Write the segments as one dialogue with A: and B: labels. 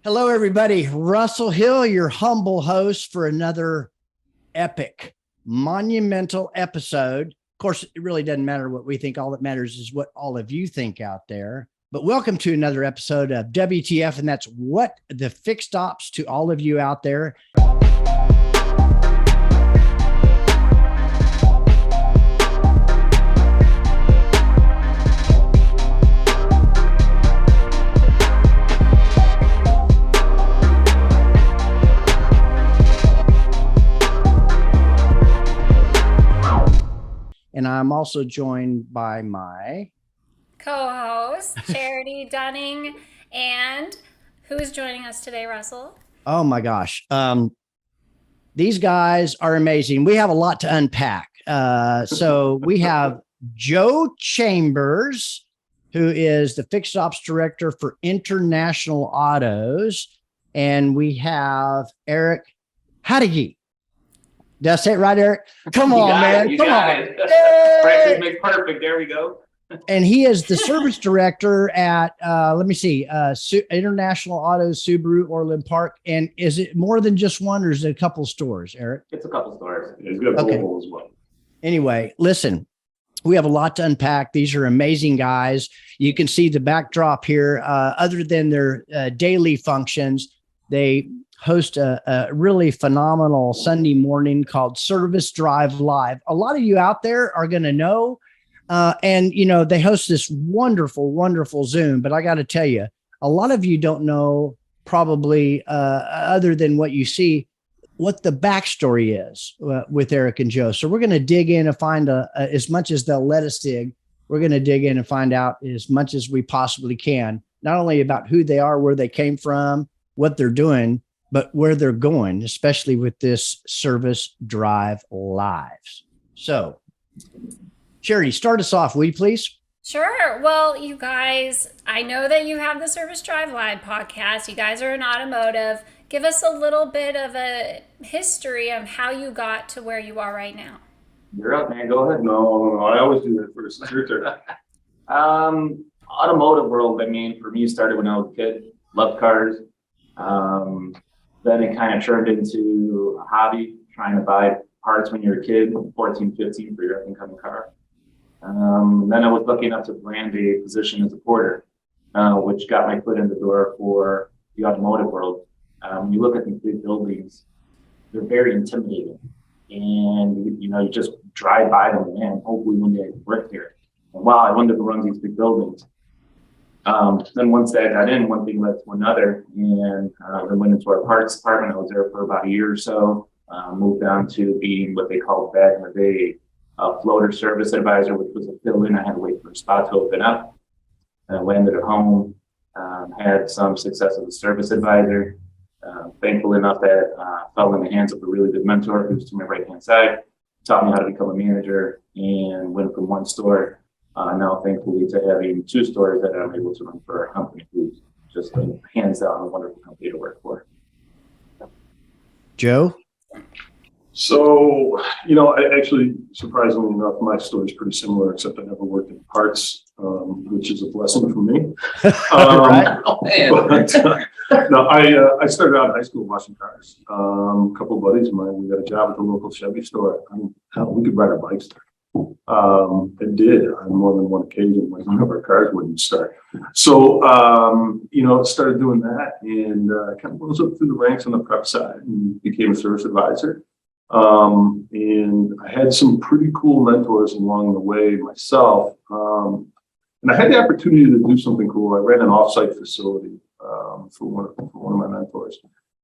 A: Hello, everybody. Russell Hill, your humble host for another epic, monumental episode. Of course, it really doesn't matter what we think. All that matters is what all of you think out there. But welcome to another episode of WTF, and that's what the FixedOPS to all of you out there. And I'm also joined by my
B: co-host, Charity Dunning. And who is joining us today, Russell?
A: Oh my gosh. These guys are amazing. We have a lot to unpack. So we have Joe Chambers, who is the FixedOPS director for International Autos. And we have Erick Jauregui. Did I say it right, Erick? Come on, man.
C: You
A: Come
C: got
A: on.
C: it. Practice makes perfect. There we go.
A: And he is the service director at, International Autos, Subaru, Orland Park. And is it more than just one, or is it a couple stores, Erick?
C: It's a couple stores. It's good as well.
A: Anyway, listen, we have a lot to unpack. These are amazing guys. You can see the backdrop here. Other than their daily functions, they host a really phenomenal Sunday morning called Service Drive Live. A lot of you out there are going to know. And, you know, they host this wonderful, wonderful Zoom. But I got to tell you, a lot of you don't know probably other than what you see, what the backstory is with Erick and Joe. So we're going to dig in and find as much as they'll let us dig. We're going to dig in and find out as much as we possibly can, not only about who they are, where they came from, what they're doing, but where they're going, especially with this Service Drive Live. So, Charity, start us off, will you please?
B: Sure. Well, you guys, I know that you have the Service Drive Live podcast. You guys are in automotive. Give us a little bit of a history of how you got to where you are right now.
C: You're up, man. Go ahead.
D: No, I always do that first. It's your turn.
C: Automotive world, I mean, for me, started when I was a kid. Loved cars. Then it kind of turned into a hobby, trying to buy parts when you're a kid, 14, 15 for your up-and-coming car. Then I was lucky enough to land a position as a porter, which got my foot in the door for the automotive world. When you look at these big buildings, they're very intimidating. And, you just drive by them and hopefully one day I work here. And wow, I wonder who runs these big buildings. Then once I got in, one thing led to another, and I went into our parts department. I was there for about a year or so. Moved on to being what they called back in the day a floater service advisor, which was a fill-in. I had to wait for a spot to open up. I landed at home. Had some success as a service advisor. Thankful enough that fell in the hands of a really good mentor who's to my right-hand side. Taught me how to become a manager, and went from one store. Now, thankfully, to having two stores that I'm able to run for a company who's just hands down a wonderful company to work for.
A: Joe?
D: So, I actually, surprisingly enough, my story is pretty similar, except I never worked in parts, which is a blessing for me.
A: Right.
D: No, I started out in high school washing cars. A couple of buddies of mine, we got a job at the local Chevy store. We could ride our bikes there. It did on more than one occasion when one of our cars wouldn't start. So, started doing that and kind of rose up through the ranks on the prep side and became a service advisor. And I had some pretty cool mentors along the way myself. And I had the opportunity to do something cool. I ran an offsite facility for one of my mentors.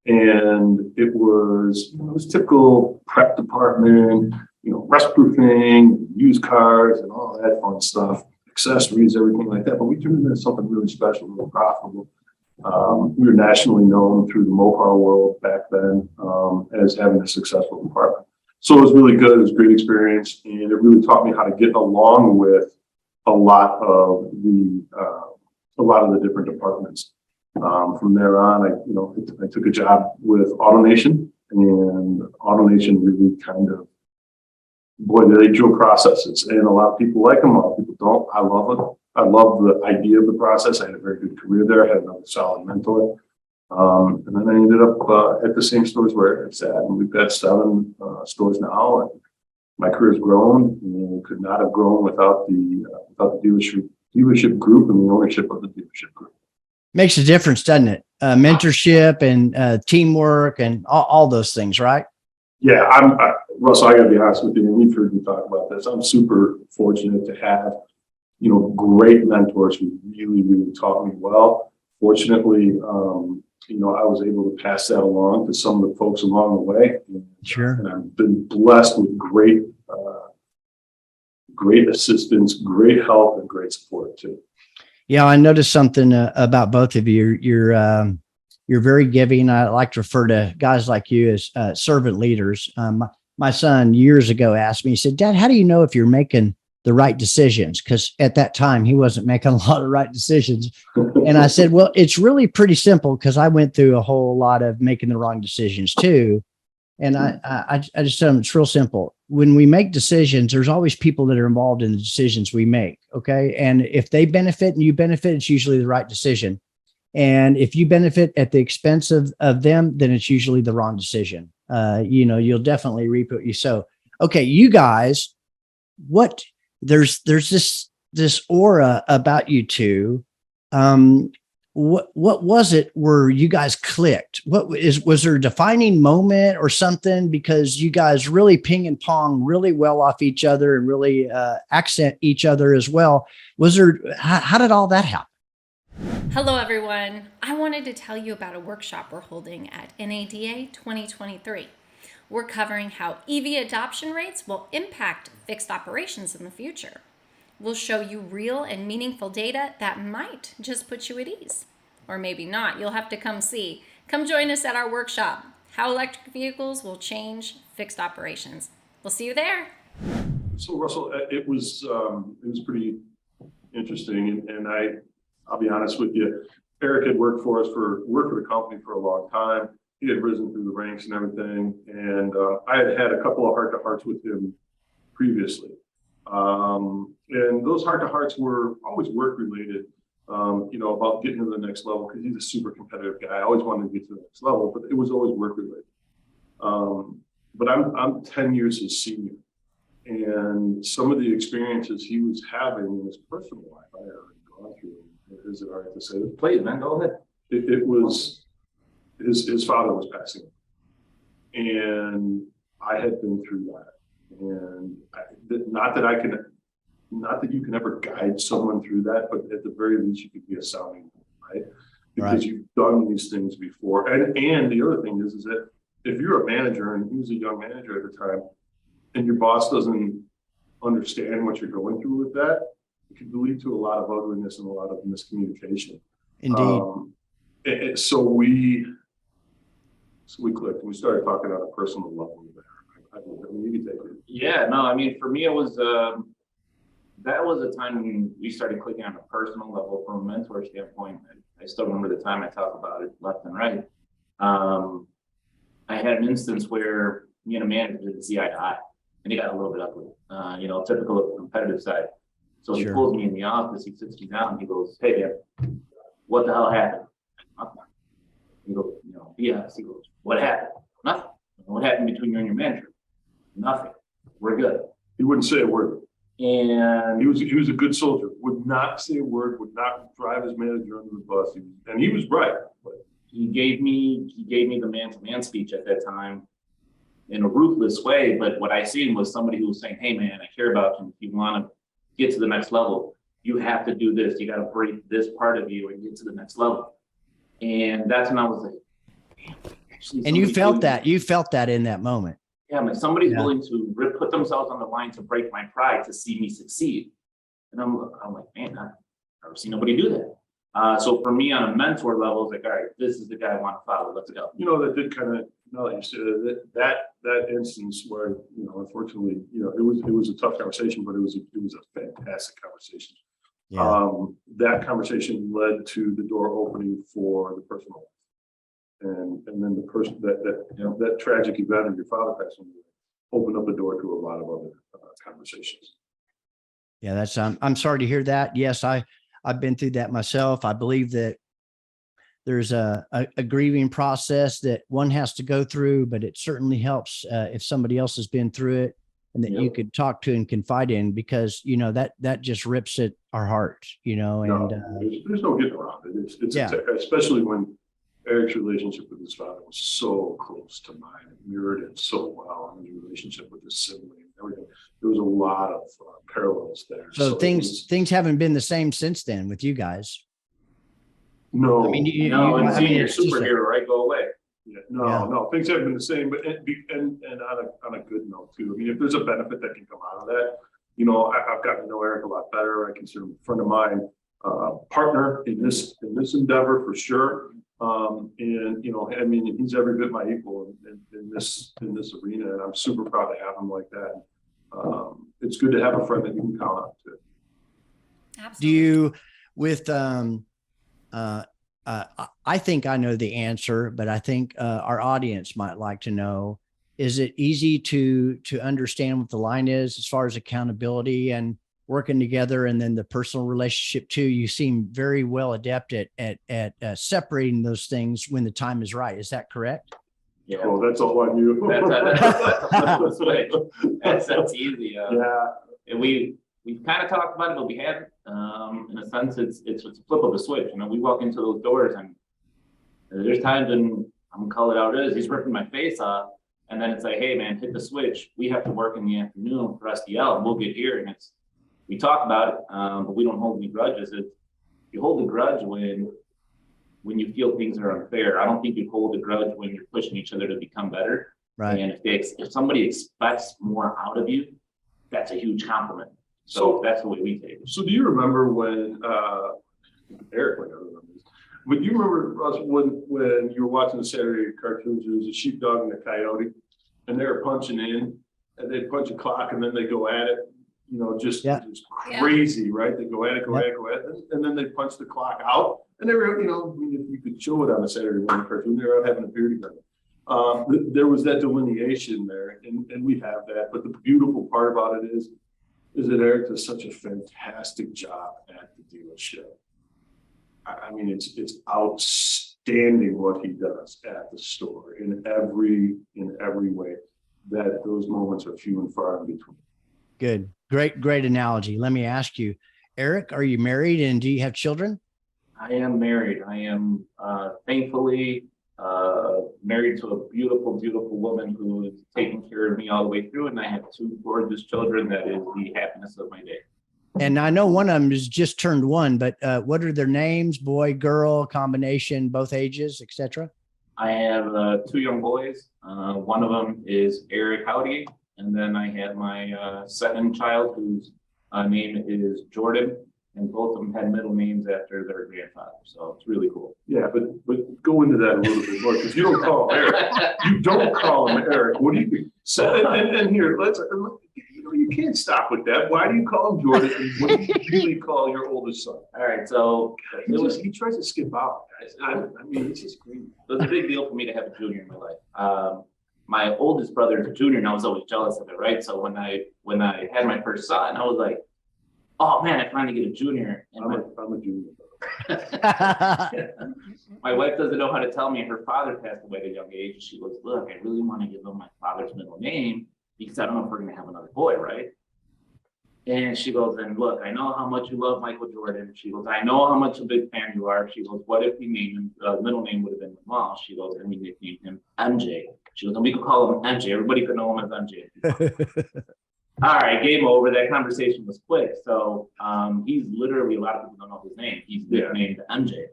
D: And it was typical prep department, rust proofing, used cars and all that fun stuff, accessories, everything like that. But we turned it into something really special, really profitable. We were nationally known through the Mopar world back then as having a successful department. So it was really good. It was a great experience. And it really taught me how to get along with a lot of the different departments. From there on, I took a job with AutoNation, and AutoNation really kind of, they drill processes, and a lot of people like them, a lot of people don't. I love it. I love the idea of the process. I had a very good career there. I had another solid mentor. And then I ended up at the same stores where Eric's at, and we've got 7 stores now. And my career's grown, and could not have grown without the dealership group and the ownership of the dealership group.
A: Makes a difference, doesn't it? Mentorship and teamwork and all those things, right?
D: Yeah, Russell, I gotta be honest with you, and you've heard me talk about this. I'm super fortunate to have, great mentors who really, really taught me well. Fortunately, I was able to pass that along to some of the folks along the way.
A: Sure.
D: And I've been blessed with great assistance, great help, and great support too.
A: Yeah, I noticed something about both of you. You're very giving. I like to refer to guys like you as servant leaders. My son years ago asked me, he said, "Dad, how do you know if you're making the right decisions?" Because at that time he wasn't making a lot of right decisions. And I said, well, it's really pretty simple, because I went through a whole lot of making the wrong decisions too. And I just tell them it's real simple. When we make decisions, there's always people that are involved in the decisions we make. Okay. And if they benefit and you benefit, it's usually the right decision. And if you benefit at the expense of them, then it's usually the wrong decision. You'll definitely reap what you sow. Okay. You guys, there's this aura about you two. What was it where you guys clicked? Was there a defining moment or something? Because you guys really ping and pong really well off each other and really accent each other as well. How did all that happen?
B: Hello, everyone. I wanted to tell you about a workshop we're holding at NADA 2023. We're covering how EV adoption rates will impact fixed operations in the future. We'll show you real and meaningful data that might just put you at ease. Or maybe not. You'll have to come see. Come join us at our workshop, How Electric Vehicles Will Change Fixed Operations. We'll see you there.
D: So Russell, it was pretty interesting. And I'll be honest with you, Eric had worked for the company for a long time. He had risen through the ranks and everything. And I had a couple of heart-to-hearts with him previously. And those heart-to-hearts were always work-related, about getting to the next level, because he's a super competitive guy. I always wanted to get to the next level, but it was always work-related. But I'm 10 years his senior, and some of the experiences he was having in his personal life, I had already gone through. Is it all right to say that?
C: Please, man, go ahead.
D: It was his father was passing, and I had been through that. And not that you can ever guide someone through that, but at the very least you could be a sounding board, right? Because you've done these things before. And the other thing is that if you're a manager, and he was a young manager at the time, and your boss doesn't understand what you're going through with that, it could lead to a lot of ugliness and a lot of miscommunication.
A: Indeed.
D: So we clicked. We started talking on a personal level there. I mean, you can take it.
C: Yeah, no, I mean, for me, it was, that was a time when we started clicking on a personal level from a mentor standpoint. I still remember the time I talk about it left and right. I had an instance where me and a manager didn't see eye to eye, and it got a little bit ugly, typical of the competitive side. So he pulls me in the office, he sits me down, and he goes, "Hey, man, what the hell happened?" Nothing. He goes, BS. He goes, "What happened?" Nothing. "What happened between you and your manager?" "Nothing. We're good."
D: He wouldn't say a word.
C: And
D: he was a good soldier. Would not say a word. Would not drive his manager under the bus. And he was right. But
C: he gave me the man-to-man speech at that time in a ruthless way. But what I seen was somebody who was saying, "Hey, man, I care about you. If you want to get to the next level, you have to do this. You got to break this part of you and get to the next level." And that's when I was like, actually,
A: and you felt that in that moment.
C: Yeah, man, somebody's willing to put themselves on the line to break my pride to see me succeed. And I'm like, man, I've never seen nobody do that. So for me, on a mentor level, it's like, all right, this is the guy I want to follow. Let's go.
D: That did kind of, now that you said that instance where, unfortunately, it was a tough conversation, but it was a fantastic conversation. Yeah. That conversation led to the door opening for the personal. And then the person that tragic event of your father passing away opened up the door to a lot of other conversations.
A: Yeah, I'm sorry to hear that. Yes, I've been through that myself. I believe that there's a grieving process that one has to go through, but it certainly helps if somebody else has been through it and that you could talk to and confide in, because, you know, that just rips at our heart, you know, and
D: there's no getting around it. It's especially when Eric's relationship with his father was so close to mine. It mirrored it so well in his relationship with his sibling and everything. There was a lot of parallels there.
A: So things haven't been the same since then with you guys.
D: No,
C: and your superhero, right? Go away.
D: Yeah, no, things haven't been the same, but and on a good note too. I mean, if there's a benefit that can come out of that, you know, I've gotten to know Eric a lot better. I consider him a friend of mine, partner in this endeavor for sure. And you know, I mean, he's every bit my equal in this arena, and I'm super proud to have him like that. It's good to have a friend that you can count on too.
B: Absolutely.
A: Do you with I think I know the answer, but I think our audience might like to know, is it easy to understand what the line is as far as accountability and working together, and then the personal relationship too? You seem very well adept at separating those things when the time is right. Is that correct?
C: Yeah.
D: Well, that's all I knew.
C: That's easy.
D: Yeah.
C: And we've kind of talked about it, but we haven't. In a sense, it's a flip of a switch. You know, we walk into those doors, and there's times when I'm gonna call it out as he's ripping my face off, and then it's like, hey man, hit the switch. We have to work in the afternoon for us to yell, and we'll get here. And we talk about it, but we don't hold any grudges. You hold a grudge when you feel things are unfair. I don't think you hold a grudge when you're pushing each other to become better.
A: Right.
C: And if somebody expects more out of you, that's a huge compliment. So that's the way we take it.
D: So do you remember when Eric might not remember this, but you remember, Russ, when you were watching the Saturday cartoons, there was a sheepdog and a coyote, and they were punching in, and they'd punch a clock, and then they go at it, you know, just crazy, right? They go at it, and then they punch the clock out, and they were, you know, I mean, if you could show it on a Saturday morning cartoon, they were out having a beer together. There was that delineation there, and we have that. But the beautiful part about it is that Eric does such a fantastic job at the dealership. I mean, it's outstanding what he does at the store in every way. That those moments are few and far in between.
A: Good, great analogy. Let me ask you, Eric, are you married and do you have children?
C: I am married. I am thankfully married to a beautiful woman who is taking care of me all the way through, and I have 2 gorgeous children. That is the happiness of my day.
A: And I know one of them has just turned 1, but what are their names? Boy, girl, combination, both ages, etc.
C: I have 2 young boys. One of them is Eric Jauregui, and then I have my second child, whose name is Jordan. And both of them had middle names after their grandfather. So it's really cool.
D: Yeah, but go into that a little bit more, because you don't call him Eric. You don't call him Eric. What do you think? So, and here, you know, you can't stop with that. Why do you call him Jordan? And what do you really call your oldest son?
C: All right, so
D: he tries to skip out, guys. I mean, it's just crazy.
C: It was a big deal for me to have a junior in my life. My oldest brother is a junior, and I was always jealous of it, right? So when I had my first son, I was like, oh man, I finally get a junior. And
D: I'm a junior.
C: My wife doesn't know how to tell me her father passed away at a young age. She goes, look, I really want to give him my father's middle name because I don't know if we're going to have another boy, right? And she goes, and look, I know how much you love Michael Jordan. She goes, I know how much a big fan you are. She goes, what if we named him, middle name would have been Jamal. She goes, and we nicknamed him MJ. She goes, and we could call him MJ. Everybody could know him as MJ. All right, game over. That conversation was quick. So he's literally, a lot of people don't know his name. He's nicknamed MJ.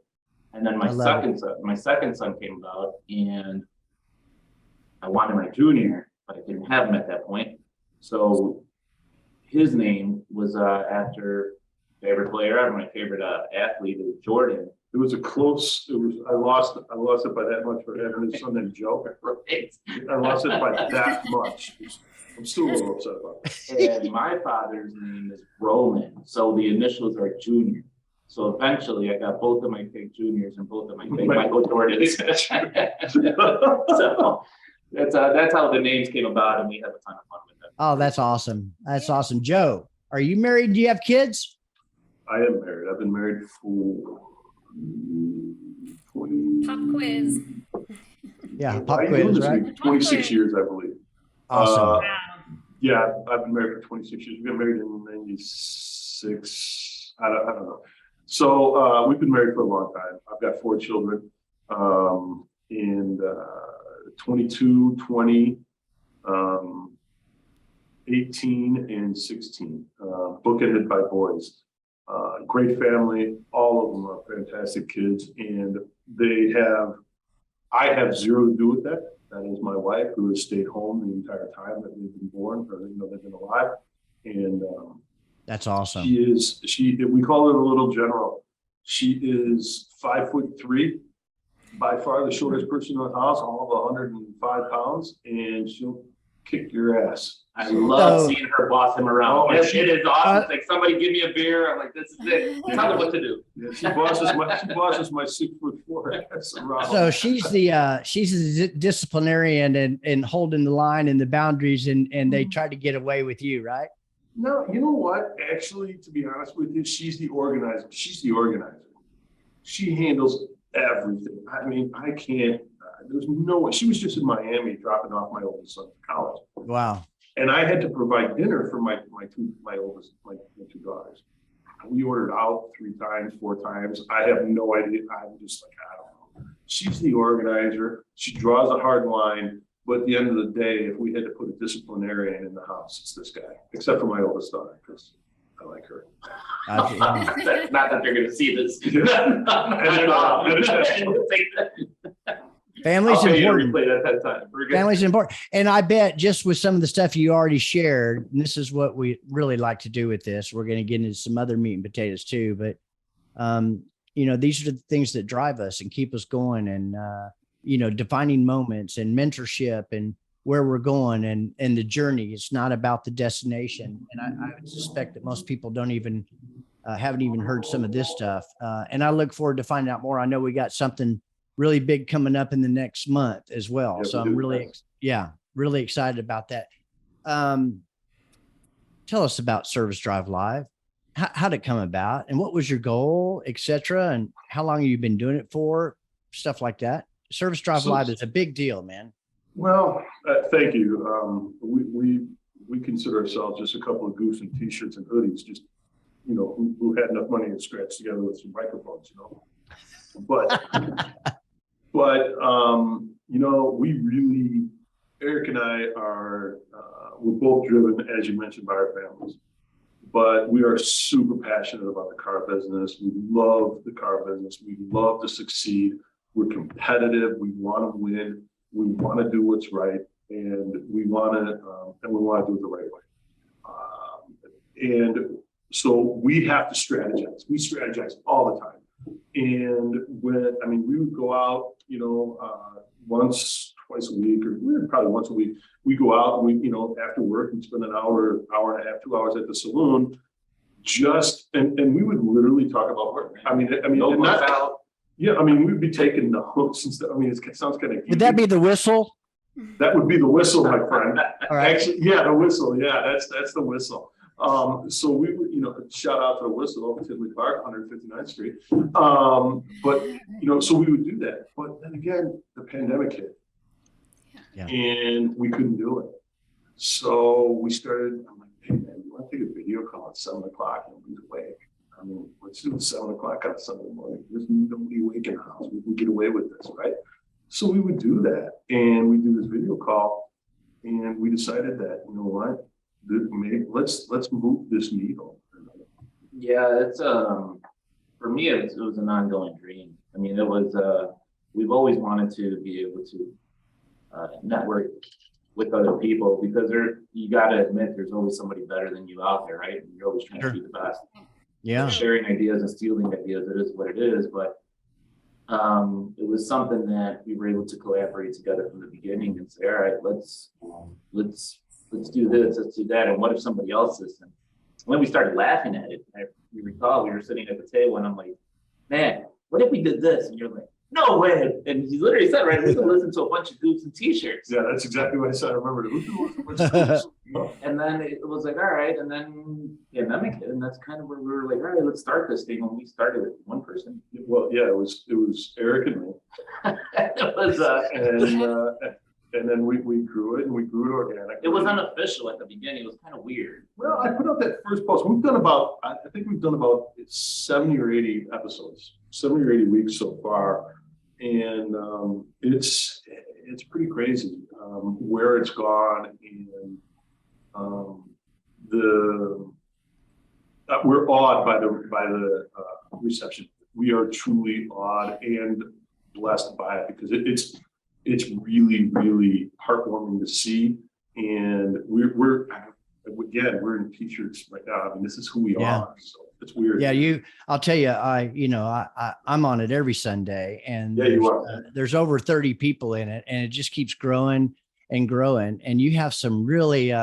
C: And then my second son came about, and I wanted my junior, but I didn't have him at that point. So his name was after favorite player ever, my favorite athlete, is Jordan.
D: It was I lost it by that much for having his son named Joe.
C: Right.
D: I lost it by that much. I'm still a little upset about it.
C: And my father's name is Roman, so the initials are Junior. So eventually, I got both of my fake juniors and both of my fake Michael Jordans. So that's how the names came about, and we have a ton of fun with them.
A: Oh, that's awesome. That's awesome. Joe, are you married? Do you have kids?
D: I am married. I've been married for
B: Pop quiz.
A: Yeah, pop
D: Why are you
A: quiz,
D: doing this
A: right?
D: week? 26 years, I believe.
A: Awesome.
B: Wow.
D: Yeah, I've been married for 26 years. We got married in 96. I don't know. So we've been married for a long time. I've got 4 children, and 22, 20, 18, and 16. Bookended by boys. Great family. All of them are fantastic kids, and I have zero to do with that. That is my wife, who has stayed home the entire time that they've been born, or they've been alive. And
A: That's awesome.
D: we call her a little general. She is 5'3", by far the shortest person in the house, all of 105 pounds, and she'll kick your ass.
C: I love
A: So-
C: seeing her boss him around.
D: Oh,
C: it is awesome. It's like, somebody give me a beer. I'm like, this is it. Tell her what to do.
D: Yeah, she bosses my 6'4" ass around.
A: So she's the disciplinarian and holding the line and the boundaries, and they try to get away with you, right?
D: No, you know what? Actually, to be honest with you, she's the organizer. She handles everything. I mean, I can't. There's no way. She was just in Miami dropping off my oldest son to college.
A: Wow.
D: And I had to provide dinner for my two daughters. We ordered out 3 times, 4 times. I have no idea. I'm just like, I don't know. She's the organizer. She draws a hard line. But at the end of the day, if we had to put a disciplinarian in the house, it's this guy, except for my oldest daughter, because I like her.
C: Not that they're going to see this.
A: Family's important.
C: Time.
A: Family's important. And I bet just with some of the stuff you already shared, and this is what we really like to do with this, we're going to get into some other meat and potatoes too. But, these are the things that drive us and keep us going, and, defining moments and mentorship and where we're going and the journey. It's not about the destination. And I would suspect that most people haven't even heard some of this stuff. And I look forward to finding out more. I know we got something really big coming up in the next month as well.
D: Yeah,
A: so I'm really excited about that. Tell us about Service Drive Live. How'd it come about, and what was your goal, et cetera, and how long have you been doing it for? Stuff like that. Service Drive Live is a big deal, man.
D: Well, thank you. We consider ourselves just a couple of goofs in t-shirts and hoodies, just, who had enough money to scratch together with some microphones, But we really, Eric and I we're both driven, as you mentioned, by our families, but we are super passionate about the car business. We love the car business. We love to succeed. We're competitive. We want to win. We want to do what's right, and we want to do it the right way. And so we have to strategize. We strategize all the time. And we would go out, once, twice a week, or probably once a week. We go out and we, after work, and spend an hour and a half, 2 hours at the saloon. And we would literally talk about work. We'd be taking the hooks and stuff. It sounds kind of.
A: Would that be the whistle?
D: That would be the whistle, my friend.
A: All right.
D: Actually, yeah, the whistle. Yeah, that's the whistle. So we would, shout out to the whistle, Tinley Park, 159th Street. So we would do that. But then again, the pandemic hit.
A: Yeah.
D: And we couldn't do it. So we started, I'm like, hey man, you want to take a video call at 7 o'clock and nobody's awake? Let's do it 7 o'clock on Sunday morning. There's nobody awake in the house. We can get away with this, right? So we would do that, and we do this video call, and we decided that, let's move this needle.
C: Yeah, it's for me, it was an ongoing dream. It was we've always wanted to be able to network with other people, because you got to admit there's always somebody better than you out there, right? And you're always trying to do the best.
A: Yeah.
C: Sharing ideas and stealing ideas, it is what it is. But it was something that we were able to collaborate together from the beginning and say, all right, let's do this, let's do that. And what if somebody else is? And when we started laughing at it, you recall we were sitting at the table and I'm like, man, what if we did this? And you're like, no way. And he literally said, right, we can listen to a bunch of groups and t-shirts.
D: Yeah, that's exactly what I said. I remember it.
C: And then it was like, all right. And then pandemic hit, and that's kind of where we were like, all right, let's start this thing. When we started with one person.
D: Well, yeah, it was Eric and me.
C: It was
D: and then we grew it, and we grew it organically.
C: it was unofficial at the beginning. It was kind of weird.
D: Well, I put out that first post. We've done about, I think we've done about 70 or 80 episodes, 70 or 80 weeks so far. And it's pretty crazy where it's gone, and we're awed by the reception. We are truly awed and blessed by it, because it's really, really heartwarming to see. And we're in t-shirts right now. I mean, this is who we are. So it's weird.
A: Yeah, I'll tell you, I'm on it every Sunday, and there's over 30 people in it, and it just keeps growing and growing. And you have some really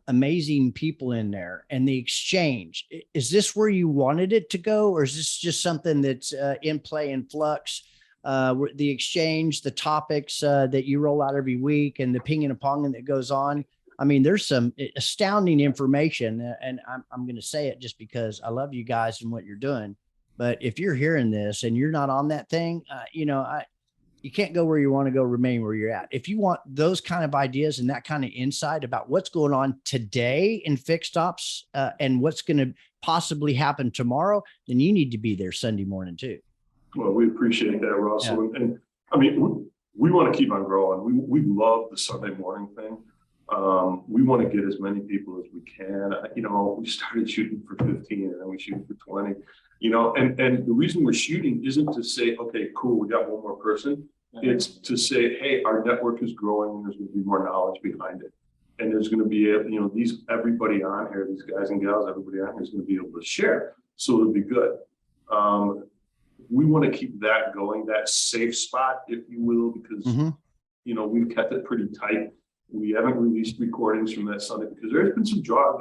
A: amazing people in there. And the exchange, is this where you wanted it to go, or is this just something that's in play in flux? The exchange, the topics that you roll out every week, and the ping and ponging that goes on. I mean, there's some astounding information, and I'm going to say it just because I love you guys and what you're doing. But if you're hearing this and you're not on that thing, you can't go where you want to go, remain where you're at. If you want those kind of ideas and that kind of insight about what's going on today in FixedOPS and what's going to possibly happen tomorrow, then you need to be there Sunday morning too.
D: Well, we appreciate that, Russell. Yeah. And I mean, we want to keep on growing. We love the Sunday morning thing. We want to get as many people as we can. We started shooting for 15, and then we shoot for 20, and the reason we're shooting isn't to say, okay, cool, we got one more person. It's to say, hey, our network is growing, and there's going to be more knowledge behind it. And there's going to be, everybody on here, these guys and gals, everybody on here is going to be able to share. So it'll be good. We want to keep that going, that safe spot, if you will, because, we've kept it pretty tight. We haven't released recordings from that Sunday because there's been some jaw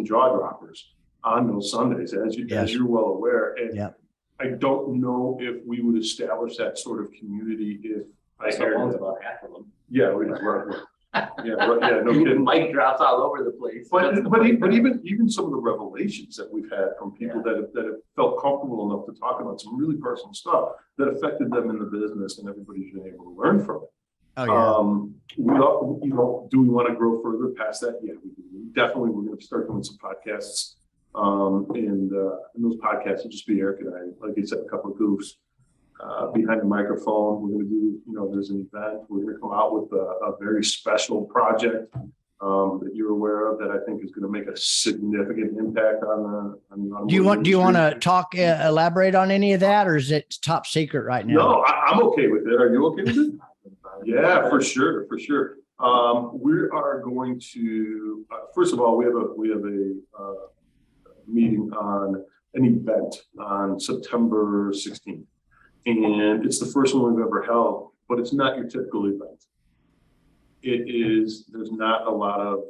D: droppers on those Sundays, as you're well aware. And I don't know if we would establish that sort of community if I heard
C: about half of them.
D: Yeah, we just no kidding.
C: Mic drops all over the place.
D: But even some of the revelations that we've had from people that have felt comfortable enough to talk about some really personal stuff that affected them in the business, and everybody's been able to learn from it. Oh, yeah. Do we want to grow further past that? Yeah, we do. Definitely, we're going to start doing some podcasts. And those podcasts will just be Eric and I, like I said, a couple of goofs behind the microphone. We're going to do, there's an event. We're going to come out with a very special project that you're aware of that I think is going to make a significant impact on the
A: Do you want to talk, elaborate on any of that, or is it top secret right now?
D: No, I'm okay with it. Are you okay with it? Yeah, for sure. We are going to, first of all, we have a meeting on an event on September 16th. And it's the first one we've ever held, but it's not your typical event. There's not a lot of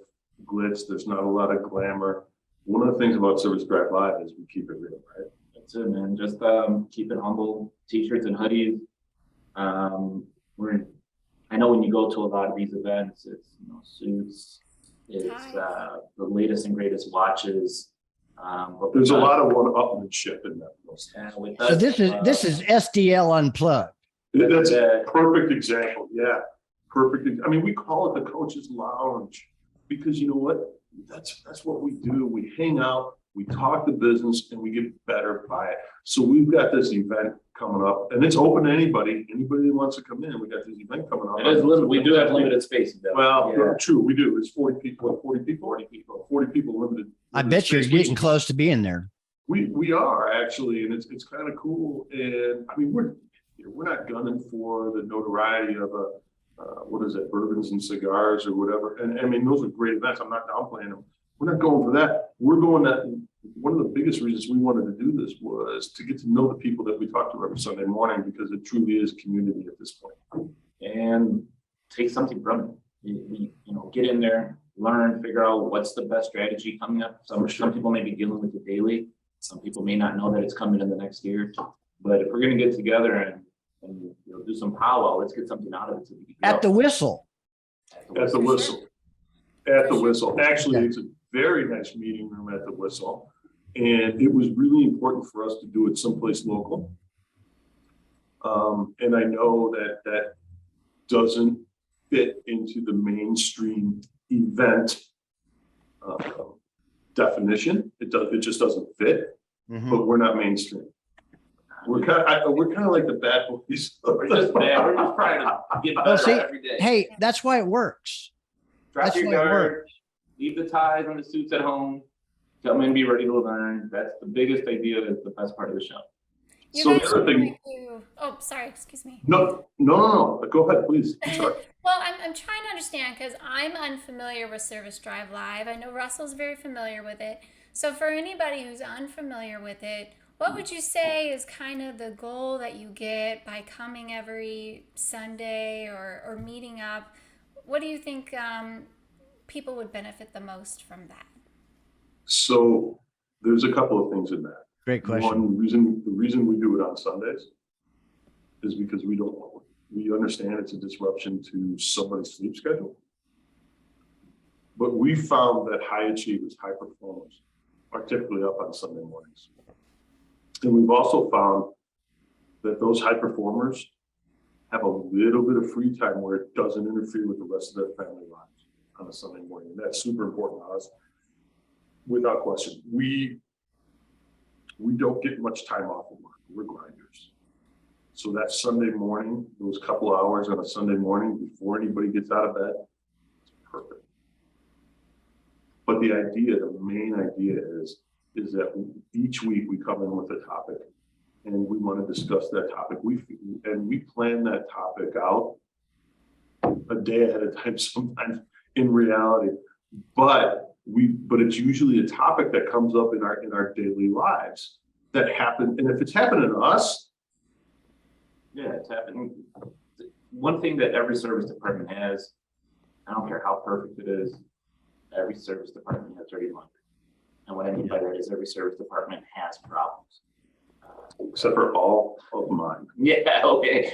D: glitz. There's not a lot of glamour. One of the things about Service Drive Live is we keep it real, right?
C: That's it, man. Just keep it humble. T-shirts and hoodies. I know when you go to a lot of these events, it's suits, it's the latest and greatest watches.
D: But there's a lot of one-upmanship in that.
A: So this is SDL Unplugged.
D: That's a perfect example. Yeah, perfect. I mean, we call it the Coach's Lounge because you know what? That's what we do. We hang out, we talk the business, and we get better by it. So we've got this event coming up, and it's open to anybody that wants to come in. We got this event coming up.
C: It is limited. We do have limited space.
D: Well, true, we do. It's 40 people. 40 people limited.
A: I bet you're getting close to being there.
D: We are actually, and it's kind of cool. And I mean, we're not gunning for the notoriety of bourbons and cigars or whatever. And I mean, those are great events. I'm not downplaying them. We're not going for that. We're going that. One of the biggest reasons we wanted to do this was to get to know the people that we talk to every Sunday morning, because it truly is community at this point.
C: And take something from it. Get in there, learn, figure out what's the best strategy coming up. Some people may be dealing with it daily. Some people may not know that it's coming in the next year. But if we're going to get together and do some powwow, let's get something out of it. So we can
A: At the whistle.
D: At the whistle. At the whistle. Actually, it's a very nice meeting room at the whistle. And it was really important for us to do it someplace local. And I know that doesn't fit into the mainstream event definition. It just doesn't fit, but we're not mainstream. We're kind of like the bad boys.
C: We're just trying to get better every day.
A: Hey, that's why it works.
C: Drop your guard, leave the ties and the suits at home, come in, be ready to learn. That's the biggest idea. That's the best part of the show.
D: So the other thing.
B: Oh, sorry. Excuse me.
D: No. Go ahead, please. I'm sorry.
B: Well, I'm trying to understand because I'm unfamiliar with Service Drive Live. I know Russell's very familiar with it. So for anybody who's unfamiliar with it, what would you say is kind of the goal that you get by coming every Sunday or meeting up? What do you think people would benefit the most from that?
D: So there's a couple of things in that.
A: Great question.
D: The reason we do it on Sundays is because we understand it's a disruption to somebody's sleep schedule. But we found that high achievers, high performers are typically up on Sunday mornings. And we've also found that those high performers have a little bit of free time where it doesn't interfere with the rest of their family lives on a Sunday morning. And that's super important to us, without question. We don't get much time off of work. We're grinders. So that Sunday morning, those couple hours on a Sunday morning before anybody gets out of bed, it's perfect. But the main idea is that each week we come in with a topic and we want to discuss that topic. We plan that topic out a day ahead of time sometimes in reality, but it's usually a topic that comes up in our daily lives that happen. And if it's happening to us,
C: yeah, it's happening. One thing that every service department has, I don't care how perfect it is, every service department has dirty laundry. And what I mean by that is every service department has problems.
D: except for all of mine.
C: Yeah, okay.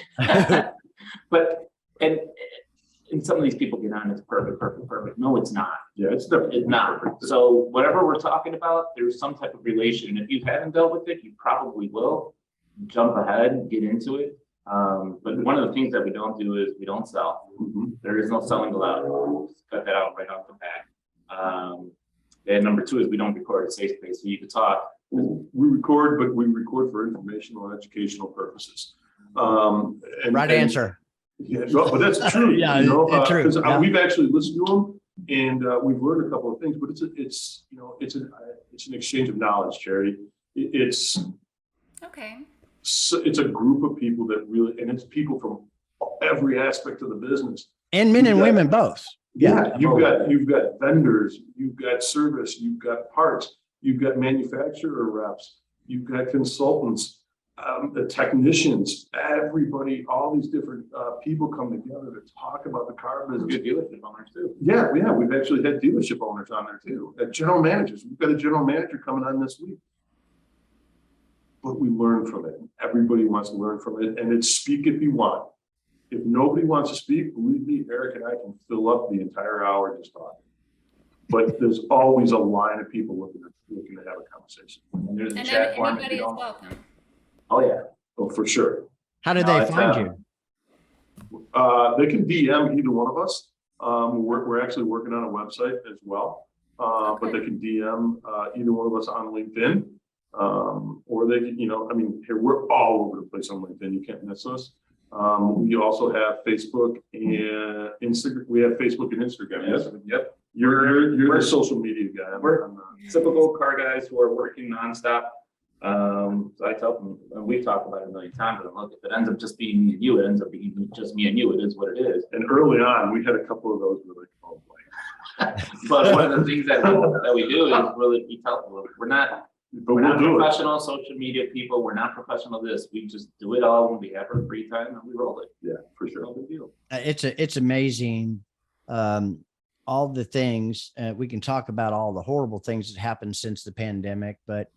C: And some of these people get on, it's perfect. No, it's not.
D: Yeah, it's definitely
C: It's not.
D: perfect.
C: So whatever we're talking about, there's some type of relation. If you haven't dealt with it, you probably will. Jump ahead, get into it. But one of the things that we don't do is we don't sell. There is no selling allowed. Just cut that out right off the bat. And number two is we don't record a safe space, so you can talk.
D: We record, but we record for informational and educational purposes.
A: Answer.
D: Yeah, no, but that's true.
A: Yeah,
D: you know,
A: it's true.
D: Because
A: Yeah.
D: we've actually listened to them, and we've learned a couple of things. But it's an exchange of knowledge, Charity. It's
B: Okay.
D: a group of people that really, and it's people from every aspect of the business.
A: And men and women both.
D: Yeah, you've got vendors, you've got service, you've got parts, you've got manufacturer reps, you've got consultants, the technicians, everybody, all these different people come together to talk about the car business.
C: Good dealership owners too.
D: Yeah, we've actually had dealership owners on there too. General managers, we've got a general manager coming on this week. But we learn from it. Everybody wants to learn from it, and it's speak if you want. If nobody wants to speak, believe me, Eric and I can fill up the entire hour just talking. But there's always a line of people looking to have a conversation.
C: And there's a
B: And
C: chat forum.
B: anybody is welcome.
C: Oh yeah.
D: Oh, for sure.
A: How did
C: No,
A: they
C: it's,
A: find you?
D: They can DM either one of us. We're actually working on a website as well. But they can DM either one of us on LinkedIn. Or they can, here, we're all over the place on LinkedIn. You can't miss us. We also have Facebook and Instagram. We have Facebook and Instagram. Yes.
C: Yep.
D: You're the social media guy.
C: We're typical car guys who are working nonstop. So I tell them, and we've talked about it a million times, but look, if it ends up just being me and you, it ends up being just me and you. It is what it is.
D: And early on, we had a couple of those. We're like, oh boy.
C: But one of the things that we do is really we tell them we're not professional social media people. We're not professional this. We just do it all when we have our free time and we roll it.
D: Yeah, for sure.
C: No big deal.
A: It's amazing. All the things we can talk about, all the horrible things that happened since the pandemic, but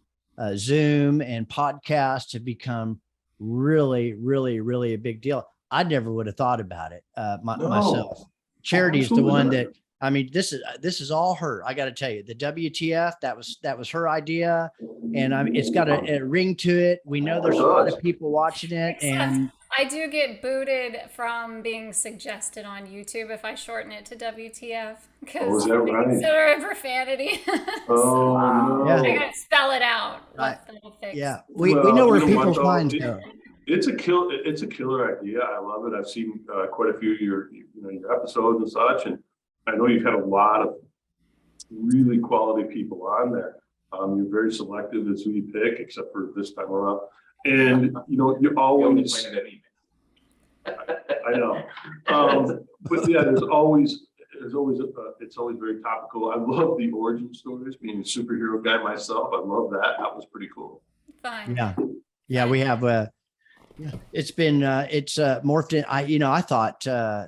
A: Zoom and podcasts have become really, really, really a big deal. I never would have thought about it
D: No.
A: myself. Charity is the
D: Absolutely
A: one
D: not.
A: that, I mean, this is all her. I got to tell you, the WTF, that was her idea, and it's got a ring to it. We know there's a lot of people watching it,
B: Except
A: and
B: I do get booted from being suggested on YouTube if I shorten it to WTF
D: Oh,
B: because
D: is that
B: they
D: right?
B: consider it profanity.
D: Oh,
C: Wow.
D: no.
B: I gotta spell it out.
A: Right.
B: That'll fix.
A: yeah, we
D: Well,
A: know where
D: you know what,
A: people's
D: though?
A: minds go.
D: It's a killer idea. I love it. I've seen quite a few of your episodes and such, and I know you've had a lot of really quality people on there. You're very selective as who you pick, except for this time around. And you're always, I know. But yeah, it's always it's always very topical. I love the origin stories. Being a superhero guy myself, I love that. That was pretty cool.
B: Fine.
A: Yeah, we have it's been it's morphed in. I thought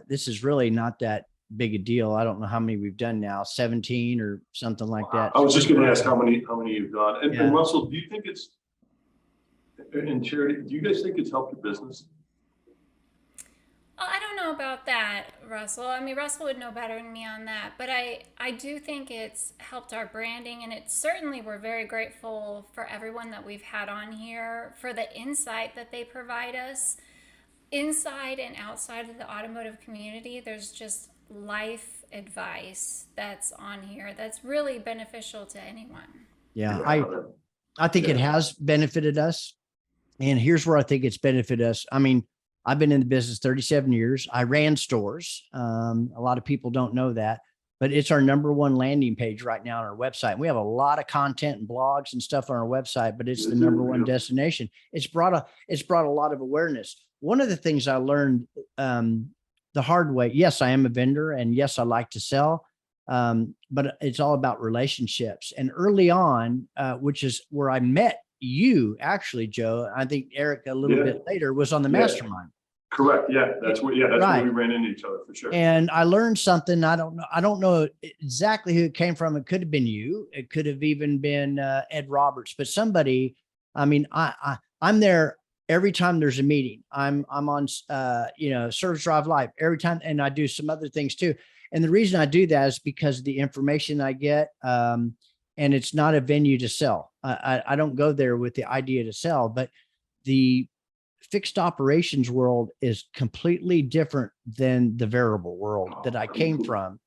A: this is really not that big a deal. I don't know how many we've done now, 17 or something like that.
D: I was just going to ask how many you've done. And,
A: Yeah.
D: and Russell, do you think it's in charity? Do you guys think it's helped your business?
B: I don't know about that, Russell. I mean, Russell would know better than me on that, but I do think it's helped our branding, and it's certainly, we're very grateful for everyone that we've had on here for the insight that they provide us inside and outside of the automotive community. There's just life advice that's on here that's really beneficial to anyone.
A: Yeah, I think it has benefited us. And here's where I think it's benefited us. I mean, I've been in the business 37 years. I ran stores. A lot of people don't know that, but it's our #1 landing page right now on our website. We have a lot of content and blogs and stuff on our website, but it's the #1 destination. It's brought a lot of awareness. One of the things I learned the hard way, yes, I am a vendor, and yes, I like to sell, but it's all about relationships. And early on, which is where I met you, actually, Joe, I think Eric a little bit later, was on the mastermind.
D: Correct. Yeah, that's where
A: Right.
D: we ran into each other for sure.
A: And I learned something. I don't know exactly who it came from. It could have been you. It could have even been Ed Roberts, but somebody. I mean, I'm there every time there's a meeting. I'm on Service Drive Live every time, and I do some other things too. And the reason I do that is because of the information I get. And it's not a venue to sell. I don't go there with the idea to sell, but the fixed operations world is completely different than the variable world that I came from.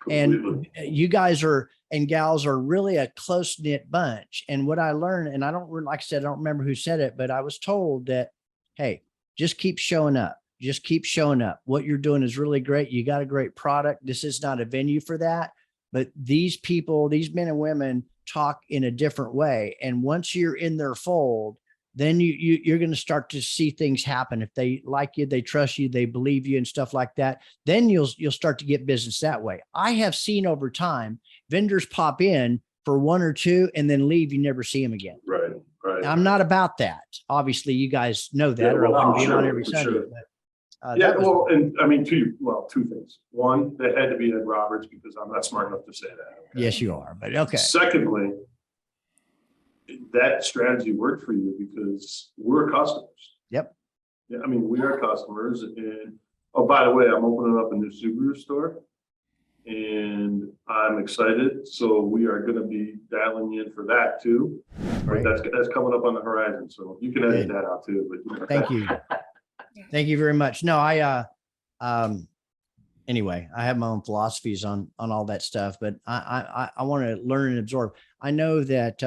A: And you guys and gals are really a close knit bunch. And what I learned, and like I said, I don't remember who said it, but I was told that, hey, just keep showing up. Just keep showing up. What you're doing is really great. You got a great product. This is not a venue for that. But these people, these men and women, talk in a different way. And once you're in their fold, then you're going to start to see things happen. If they like you, they trust you, they believe you and stuff like that, then you'll start to get business that way. I have seen over time, vendors pop in for 1 or 2 and then leave. You never see them again.
D: Right.
A: I'm not about that. Obviously, you guys know that, or I wouldn't be on every Sunday.
D: Sure.
A: But,
D: and I mean, two things. One, they had to be Ed Roberts because I'm not smart enough to say that. Okay?
A: Yes, you are. But okay.
D: Secondly, that strategy worked for you because we're customers.
A: Yep.
D: Yeah, I mean, we are customers. And oh, by the way, I'm opening up a new Subaru store, and I'm excited. So we are going to be dialing in for that too. But that's coming up on the horizon. So you can edit that out too. But
A: Thank you. Thank you very much. No, anyway, I have my own philosophies on all that stuff, but I want to learn and absorb. I know that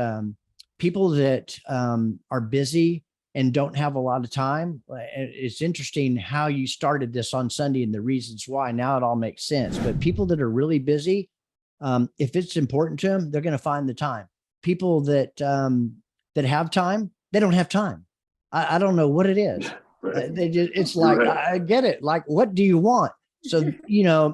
A: people that are busy and don't have a lot of time, it's interesting how you started this on Sunday and the reasons why. Now it all makes sense. But people that are really busy, if it's important to them, they're going to find the time. People that have time, they don't have time. I don't know what it is.
D: Right.
A: It's like, I get it. Like, what do you want? So,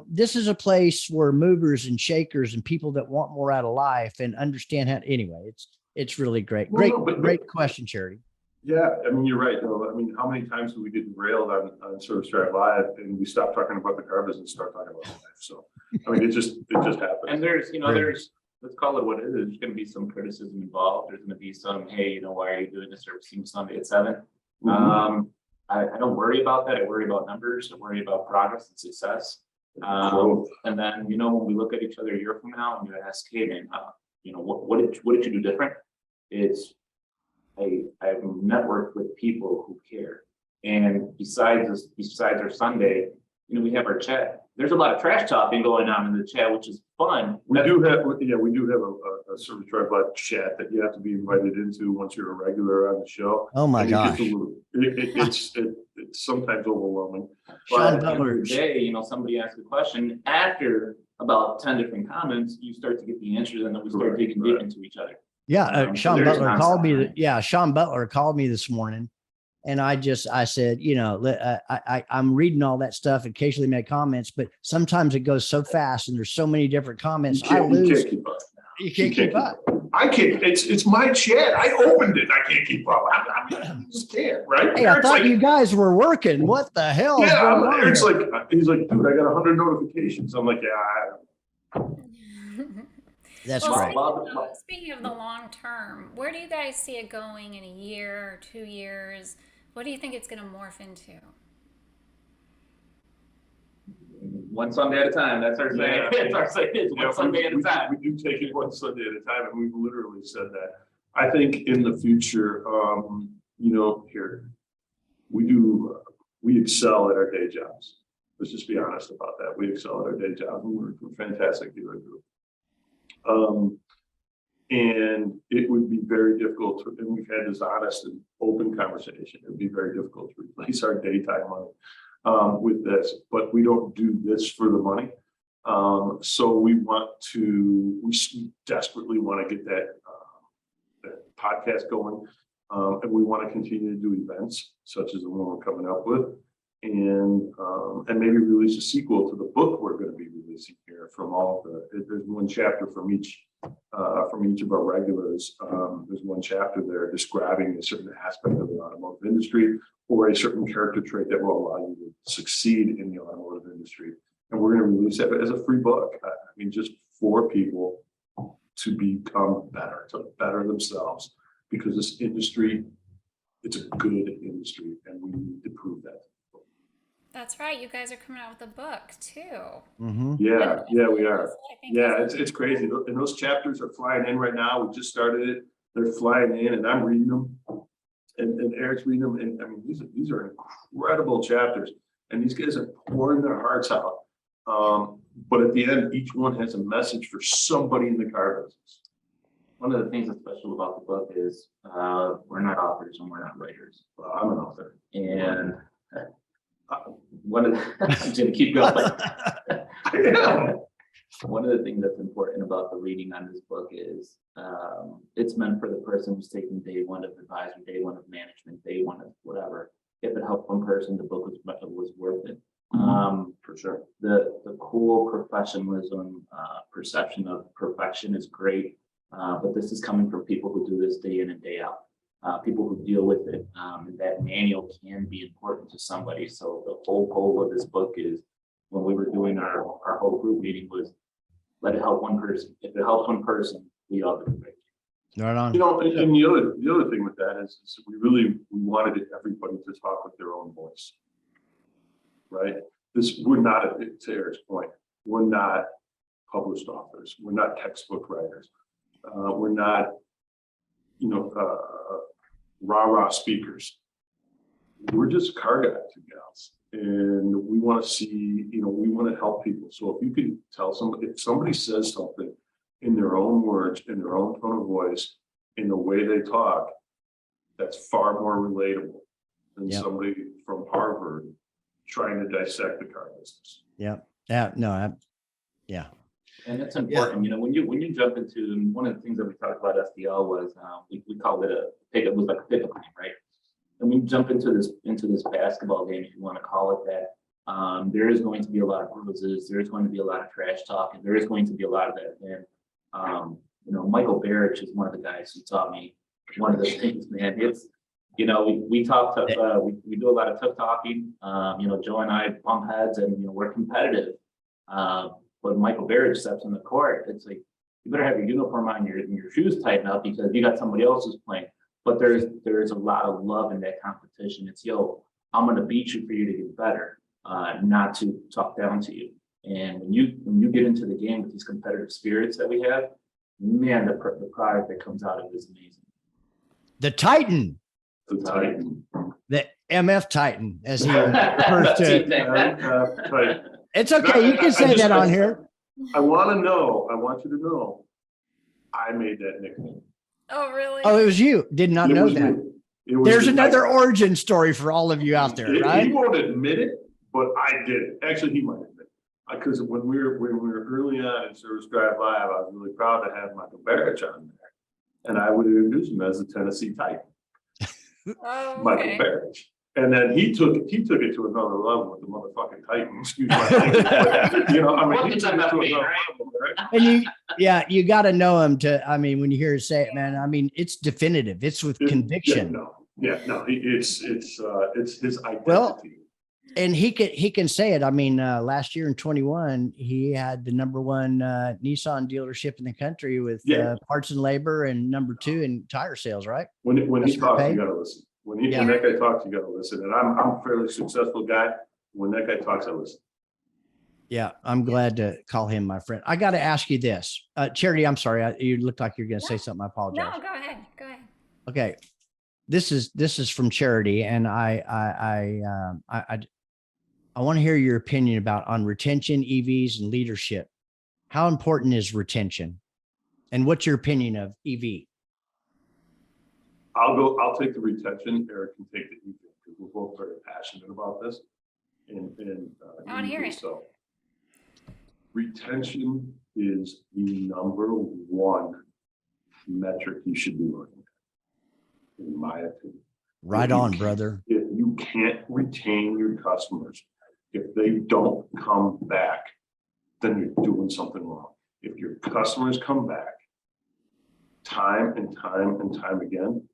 A: this is a place where movers and shakers and people that want more out of life and understand how, anyway, it's really great. Great question, Charity.
D: Yeah. I mean, you're right though. I mean, how many times do we get derailed on Service Drive Live and we stop talking about the car business and start talking about life? So, I mean, it just happens.
C: And there's let's call it what it is. There's going to be some criticism involved. There's going to be some, hey, why are you doing the servicing Sunday at 7? I don't worry about that. I worry about numbers. I worry about progress and success. And then, when we look at each other a year from now and you ask, hey man, what did you do different? It's, I've networked with people who care. And besides our Sunday, we have our chat. There's a lot of trash talking going on in the chat, which is fun.
D: We do have a Service Drive Live chat that you have to be invited into once you're a regular on the show.
A: Oh my gosh.
D: It's sometimes overwhelming.
A: Sean
C: But
A: Butler.
C: every day, somebody asks a question. After about 10 different comments, you start to get the answers, and then we start digging deep into each other.
A: Yeah,
C: So
A: Sean
C: there's
A: Butler called me.
C: nonstop.
A: Sean Butler called me this morning, and I said, I'm reading all that stuff. Occasionally make comments, but sometimes it goes so fast, and there's so many different comments. I lose.
D: You can't keep up.
A: You can't keep up.
D: I can't. It's my chat. I opened it. I can't keep up. I mean, you just can't, right?
A: Hey, I thought you guys were working. What the hell? is going on
D: Eric's
A: here?
D: he's like, dude, I got 100 notifications. I'm like, yeah.
A: That's
B: Well,
A: great.
B: speaking of the long term, where do you guys see it going in a year, 2 years? What do you think it's going to morph into?
C: One Sunday at a time. That's our saying. It's our saying. It's one Sunday at a time.
D: We do take it one Sunday at a time, and we've literally said that. I think in the future, here we excel at our day jobs. Let's just be honest about that. We excel at our day jobs. We work for a fantastic dealer group. And it would be very difficult to, and we've had this honest and open conversation. It would be very difficult to replace our daytime money with this, but we don't do this for the money. So we desperately want to get that podcast going. And we want to continue to do events such as the one we're coming up with, and maybe release a sequel to the book we're going to be releasing here from there's one chapter from each of our regulars. There's one chapter there describing a certain aspect of the automotive industry or a certain character trait that will allow you to succeed in the automotive industry. And we're going to release that as a free book. Just for people to become better, to better themselves, because this industry, it's a good industry, and we need to prove that.
B: That's right. You guys are coming out with a book too.
A: Mm-hmm.
D: Yeah, we are. Yeah, it's crazy. And those chapters are flying in right now. We just started it. They're flying in, and I'm reading them, and Eric's reading them. And these are incredible chapters, and these guys are pouring their hearts out. But at the end, each one has a message for somebody in the car business.
C: One of the things that's special about the book is we're not authors and we're not writers.
D: Well, I'm an author,
C: and one of the, I'm going to keep going. One of the things that's important about the reading on this book is it's meant for the person who's taking day one of advisory, day one of management, day one of whatever. If it helped one person, the book was worth it. For sure. The cool professionalism perception of perfection is great, but this is coming from people who do this day in and day out. People who deal with it, and that manual can be important to somebody. So the whole goal of this book is, when we were doing our whole group meeting, was let it help one person. If it helps one person, we all do great.
A: Right on.
D: And the other thing with that is we wanted everybody to talk with their own voice, right? We're not, to Eric's point, we're not published authors. We're not textbook writers. We're not, rah-rah speakers. We're just car guys and gals, and we want to see, we want to help people. So if you can tell somebody, if somebody says something in their own words, in their own tone of voice, in the way they talk, that's far more relatable than somebody from Harvard trying to dissect the car business.
A: Yeah.
C: And it's important, when you jump into, and one of the things that we talked about SDL was we called it it was like a pickup game, right? And we jump into this basketball game, if you want to call it that. There is going to be a lot of bruises, there is going to be a lot of trash talk, and there is going to be a lot of that. And Michael Barrich is one of the guys who taught me one of the things, man. It's we talk tough, we do a lot of tough talking. Joe and I bump heads, and we're competitive. When Michael Barrich steps on the court, it's like, you better have your uniform on, your shoes tightened up, because you got somebody else who's playing. but there's a lot of love in that competition. It's, yo, I'm going to beat you for you to get better, not to talk down to you. And when you get into the game with these competitive spirits that we have, man, the product that comes out of it is amazing.
A: The Titan.
D: The Titan.
A: The MF Titan, as he refers to it.
D: Titan.
A: It's okay. You can say that on here.
D: I want you to know, I made that nickname.
B: Oh, really?
A: Oh, it was you. Did not know that. There's another
D: Titan.
A: origin story for all of you out there, right?
D: He won't admit it, but I did it. Actually, he might admit it. Because when we were early on in Service Drive Live, I was really proud to have Michael Barrich on there. And I would introduce him as the Tennessee Titan.
B: Oh,
D: Michael
B: okay.
D: Barrich. And then he took it to another level with the motherfucking Titan. Excuse my language. You know, I mean, he took it to another level, right?
A: And you got to know him to, I mean, when you hear him say it, man, I mean, it's definitive. It's with conviction.
D: It's his identity.
A: Well, and he can say it. I mean, last year in 21, he had the #1 Nissan dealership in the country with parts and labor, and #2 in tire sales, right?
D: When he talks,
A: paid.
D: you gotta listen. When that guy talks, you gotta listen. And I'm a fairly successful guy. When that guy talks, I listen.
A: Yeah, I'm glad to call him my friend. I got to ask you this, Charity. I'm sorry, you looked like you're going to say something. I apologize.
B: No, go ahead. Go ahead.
A: Okay, this is from Charity, and I want to hear your opinion on retention, EVs, and leadership. How important is retention, and what's your opinion of EV?
D: I'll take the retention. Eric can take the EV because we're both very passionate about this. And
B: I want to hear it.
D: So retention is the #1 metric you should be looking at, in my opinion.
A: Right on, brother.
D: If you can't retain your customers, if they don't come back, then you're doing something wrong. If your customers come back time and time and time again,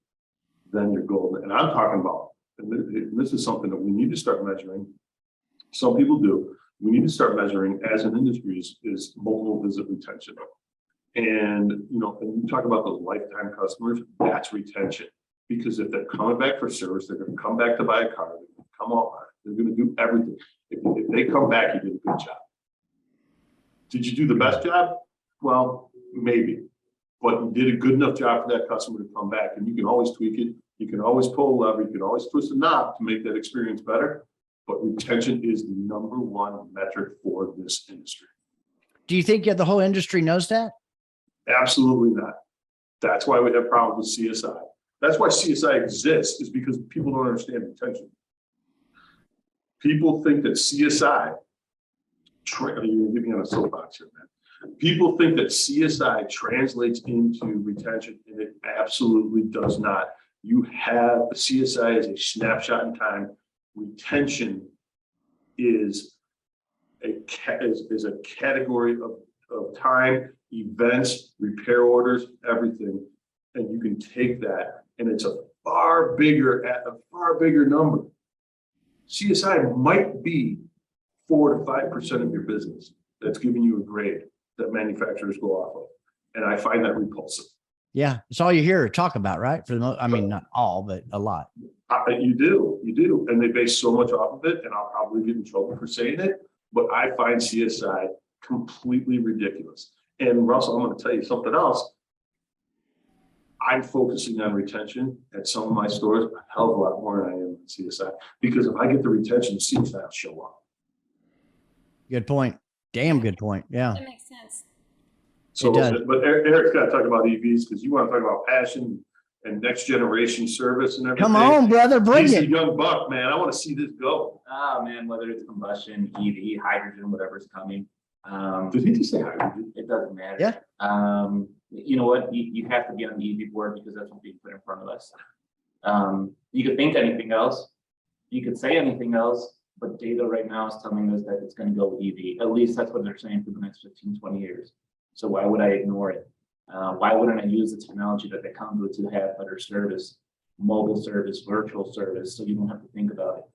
D: then you're golden. And I'm talking about, and this is something that we need to start measuring. Some people do. We need to start measuring as an industry is multiple visit retention. And, you know, and you talk about those lifetime customers, that's retention. Because if they're coming back for service, they're going to come back to buy a car, they're going to come on, they're going to do everything. If they come back, you did a good job. Did you do the best job? Well, maybe. But you did a good enough job for that customer to come back. And you can always tweak it. You can always pull a lever. You can always twist a knob to make that experience better. But retention is the #1 metric for this industry.
A: Do you think the whole industry knows that?
D: Absolutely not. That's why we have problems with CSI. That's why CSI exists, is because people don't understand retention. People think that CSI, you're going to get me on a soapbox here, man. People think that CSI translates into retention, and it absolutely does not. You have the CSI as a snapshot in time. Retention is a category of time, events, repair orders, everything. And you can take that, and it's a far bigger number. CSI might be 4 to 5% of your business that's giving you a grade that manufacturers go off of. And I find that repulsive.
A: Yeah, it's all you hear or talk about, right? For the most, I mean, not all, but a lot.
D: You do. And they base so much off of it, and I'll probably get in trouble for saying it, but I find CSI completely ridiculous. And Russell, I'm going to tell you something else. I'm focusing on retention at some of my stores a hell of a lot more than I am at CSI, because if I get the retention, CSI will show up.
A: Good point. Damn good point. Yeah.
B: That makes sense.
D: So, but Eric's got to talk about EVs because you want to talk about passion and next generation service and everything.
A: Come on, brother, bring
D: He's
A: it.
D: a young buck, man. I want to see this go.
C: Oh man, whether it's combustion, EV, hydrogen, whatever's coming.
D: Did he just say hydrogen?
C: It doesn't matter.
A: Yeah.
C: You know what? You have to be on the EV board because that's what's being put in front of us. You could think anything else. You could say anything else, but data right now is telling us that it's going to go with EV. At least that's what they're saying for the next 15, 20 years. So why would I ignore it? Why wouldn't I use the technology that they come with to have better service, mobile service, virtual service, so you don't have to think about it?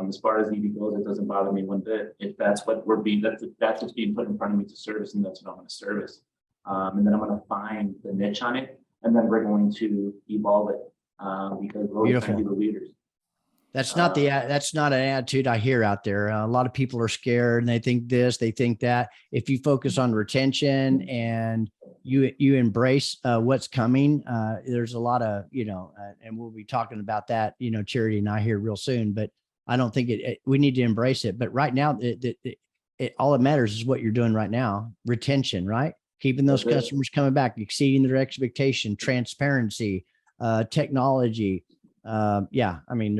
C: As far as EV goes, it doesn't bother me one bit. If that's what that's what's being put in front of me to service, and that's what I'm going to service. And then I'm going to find the niche on it. and then we're going to evolve it because we're always trying to be the leaders.
A: That's not that's not an attitude I hear out there. A lot of people are scared and they think this, they think that. If you focus on retention and you embrace what's coming, there's a lot of, and we'll be talking about that, Charity and I here real soon, but I don't think we need to embrace it. But right now, all that matters is what you're doing right now. Retention, right? Keeping those customers coming back, exceeding their expectation, transparency, technology. Yeah. I mean,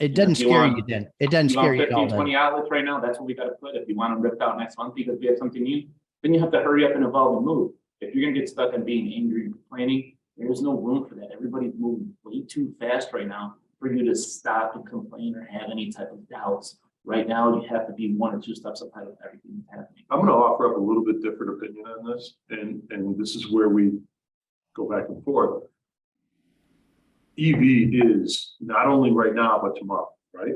A: it doesn't scare you then. It doesn't scare you at all.
C: 20 outlets right now, that's what we got to put. If you want them ripped out next month because we have something new, then you have to hurry up and evolve and move. If you're going to get stuck on being angry and complaining, there's no room for that. Everybody's moving way too fast right now for you to stop and complain or have any type of doubts. Right now, you have to be 1 or 2 steps ahead of everything that's happening.
D: I'm going to offer up a little bit different opinion on this, and this is where we go back and forth. EV is not only right now, but tomorrow, right?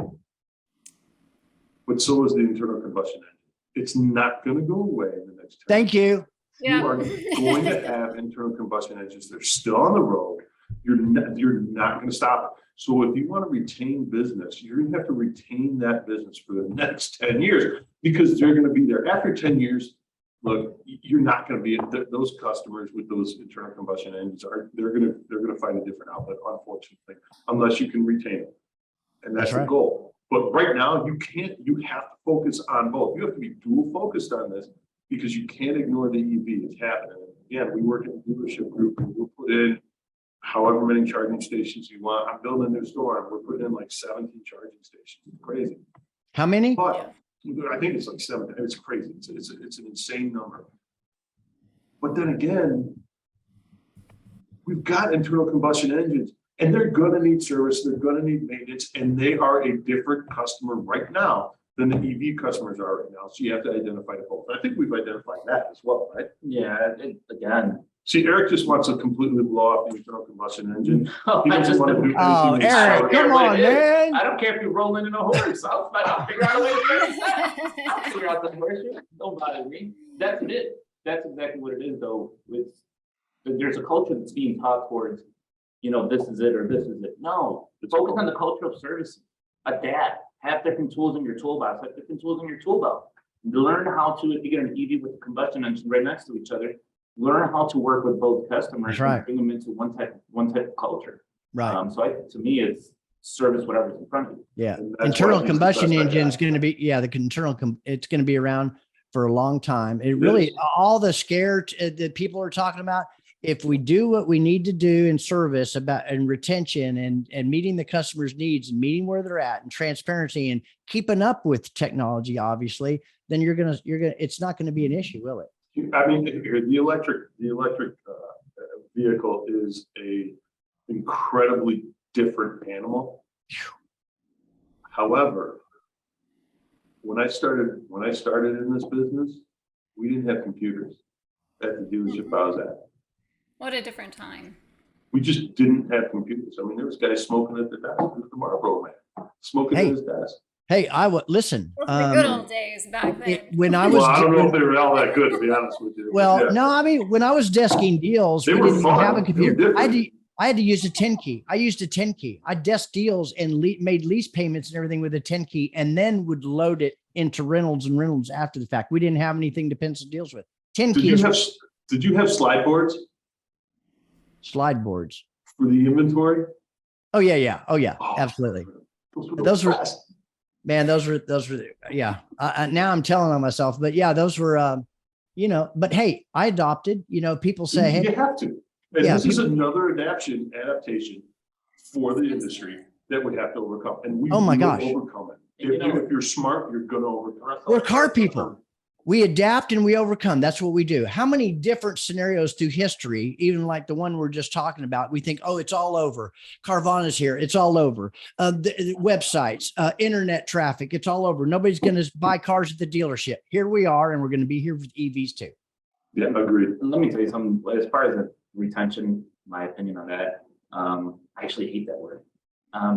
D: But so is the internal combustion engine. It's not going to go away in the next 10
A: Thank you.
B: Yeah.
D: You are going to have internal combustion engines. They're still on the road. You're not going to stop it. So if you want to retain business, you're going to have to retain that business for the next 10 years because they're going to be there. After 10 years, look, you're not going to be those customers with those internal combustion engines they're going to find a different outlet, unfortunately, unless you can retain it. And that's the goal. But right now you have to focus on both. You have to be dual focused on this because you can't ignore the EV. It's happening. Again, we work in a dealership group and we'll put in however many charging stations you want. I'm building a new store and we're putting in like 17 charging stations. It's crazy.
A: How many?
D: But I think it's like 7. It's crazy. It's an insane number. But then again, we've got internal combustion engines and they're going to need service. They're going to need maintenance, and they are a different customer right now than the EV customers are right now. So you have to identify both. I think we've identified that as well, right?
C: Yeah. Again.
D: See, Eric just wants to completely blow off the internal combustion engine. He doesn't want to do
A: Oh,
D: anything.
A: Eric, come on, man.
C: I don't care if you're rolling in a horse. I'll figure out a way to fix that. I'll figure out the horse. Don't bother me. That's it. That's exactly what it is, though. There's a culture that's being taught towards, this is it or this is it. No, focus on the culture of service. Adapt. Have different tools in your toolbox. Have different tools in your tool belt. Learn how to, if you get an EV with a combustion engine right next to each other, learn how to work with both customers and bring them into one type of culture.
A: Right.
C: So to me, it's service whatever's in front of you.
A: Yeah. Internal combustion engine is going to be, it's going to be around for a long time. It really, all the scare that people are talking about, if we do what we need to do in service and retention and meeting the customer's needs and meeting where they're at and transparency and keeping up with technology, obviously, then it's not going to be an issue, will it?
D: I mean, the electric vehicle is a incredibly different animal. However, when I started in this business, we didn't have computers at the dealership I was at.
B: What a different time.
D: We just didn't have computers. I mean, there was guys smoking at the desk. It was the Marlboro man smoking at his desk.
A: Hey, listen.
B: Those were the good old days back then.
A: When I was,
D: I don't know if they were all that good, to be honest with you.
A: Well, no, I mean, when I was desking deals, we didn't even have a computer. I had to use a 10 key. I used a 10 key. I desk deals and made lease payments and everything with a 10 key, and then would load it into Reynolds after the fact. We didn't have anything to pencil deals with. 10 keys.
D: Did you have slide boards?
A: Slide boards
D: for the inventory?
A: Oh yeah. Absolutely. Those were man. Those were yeah. Now I'm telling on myself, but yeah, those were But hey, I adopted. People say, hey,
D: you have to. And this is another adaptation for the industry that we have to overcome. And we overcome it. If you're smart, you're going to overcome it.
A: We're car people. We adapt and we overcome. That's what we do. How many different scenarios through history, even like the one we're just talking about, we think, oh, it's all over. Carvana's here. It's all over. The websites, internet traffic. It's all over. Nobody's going to buy cars at the dealership. Here we are, and we're going to be here with EVs too.
D: Yeah, agreed.
C: Let me tell you something. As far as the retention, my opinion on that, I actually hate that word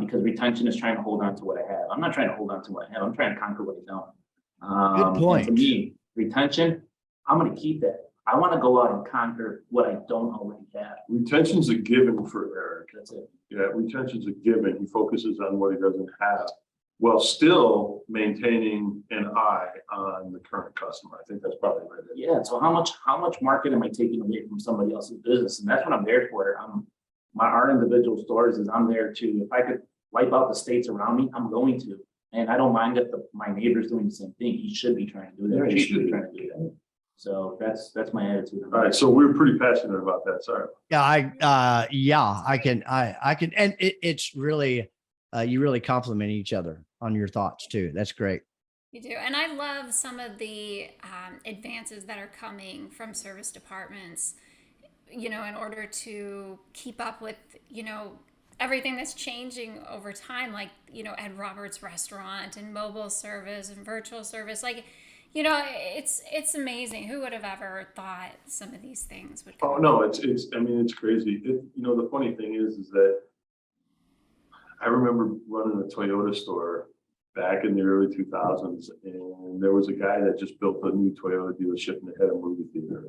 C: because retention is trying to hold on to what I have. I'm not trying to hold on to what I have. I'm trying to conquer what I don't.
A: Good point.
C: To me, retention, I'm going to keep that. I want to go out and conquer what I don't already have.
D: Retention's a given for Eric.
C: That's it.
D: Yeah, retention's a given. He focuses on what he doesn't have while still maintaining an eye on the current customer. I think that's probably right.
C: Yeah. So how much market am I taking away from somebody else's business? And that's what I'm there for. Our individual stores is I'm there to, if I could wipe out the states around me, I'm going to. And I don't mind if my neighbor's doing the same thing. He should be trying to do that.
D: Yeah, he
C: She should
D: should
C: be
D: be.
C: trying to do that. So that's my attitude.
D: All right, so we're pretty passionate about that. Sorry.
A: Yeah, I can, and it's really, you really compliment each other on your thoughts too. That's great.
B: You do. And I love some of the advances that are coming from service departments, you know, in order to keep up with, you know, everything that's changing over time, like, you know, Ed Roberts Restaurant and mobile service and virtual service. Like, you know, it's amazing. Who would have ever thought some of these things would come?
D: Oh, no, it's crazy. You know, the funny thing is that I remember running a Toyota store back in the early 2000s, and there was a guy that just built a new Toyota dealership and they had a movie theater.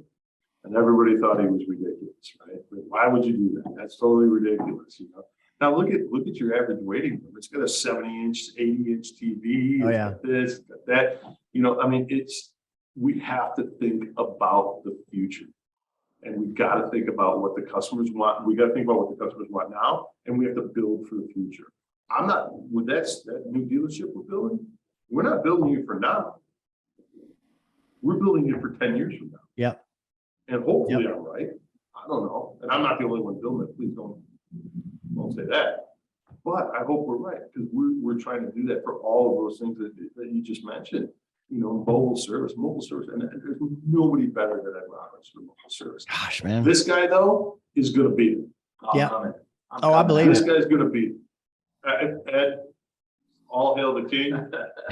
D: And everybody thought he was ridiculous, right? Like, why would you do that? That's totally ridiculous, you know? Now look at your average waiting room. It's got a 70-inch, 80-inch TV.
A: Oh, yeah.
D: It's got this, it's got that. You know, I mean, we have to think about the future. And we've got to think about what the customers want. We got to think about what the customers want now, and we have to build for the future. I'm not, with that new dealership we're building, we're not building it for now. We're building it for 10 years from now.
A: Yep.
D: And hopefully I'm right. I don't know. And I'm not the only one building it. Please don't say that. But I hope we're right, because we're trying to do that for all of those things that you just mentioned. You know, mobile service, and there's nobody better than Ed Roberts for mobile service.
A: Gosh, man.
D: This guy though is going to beat him.
A: Yeah.
C: I'm
A: Oh, I believe
D: This
A: it.
D: guy's going to beat him. Ed, all hail the king.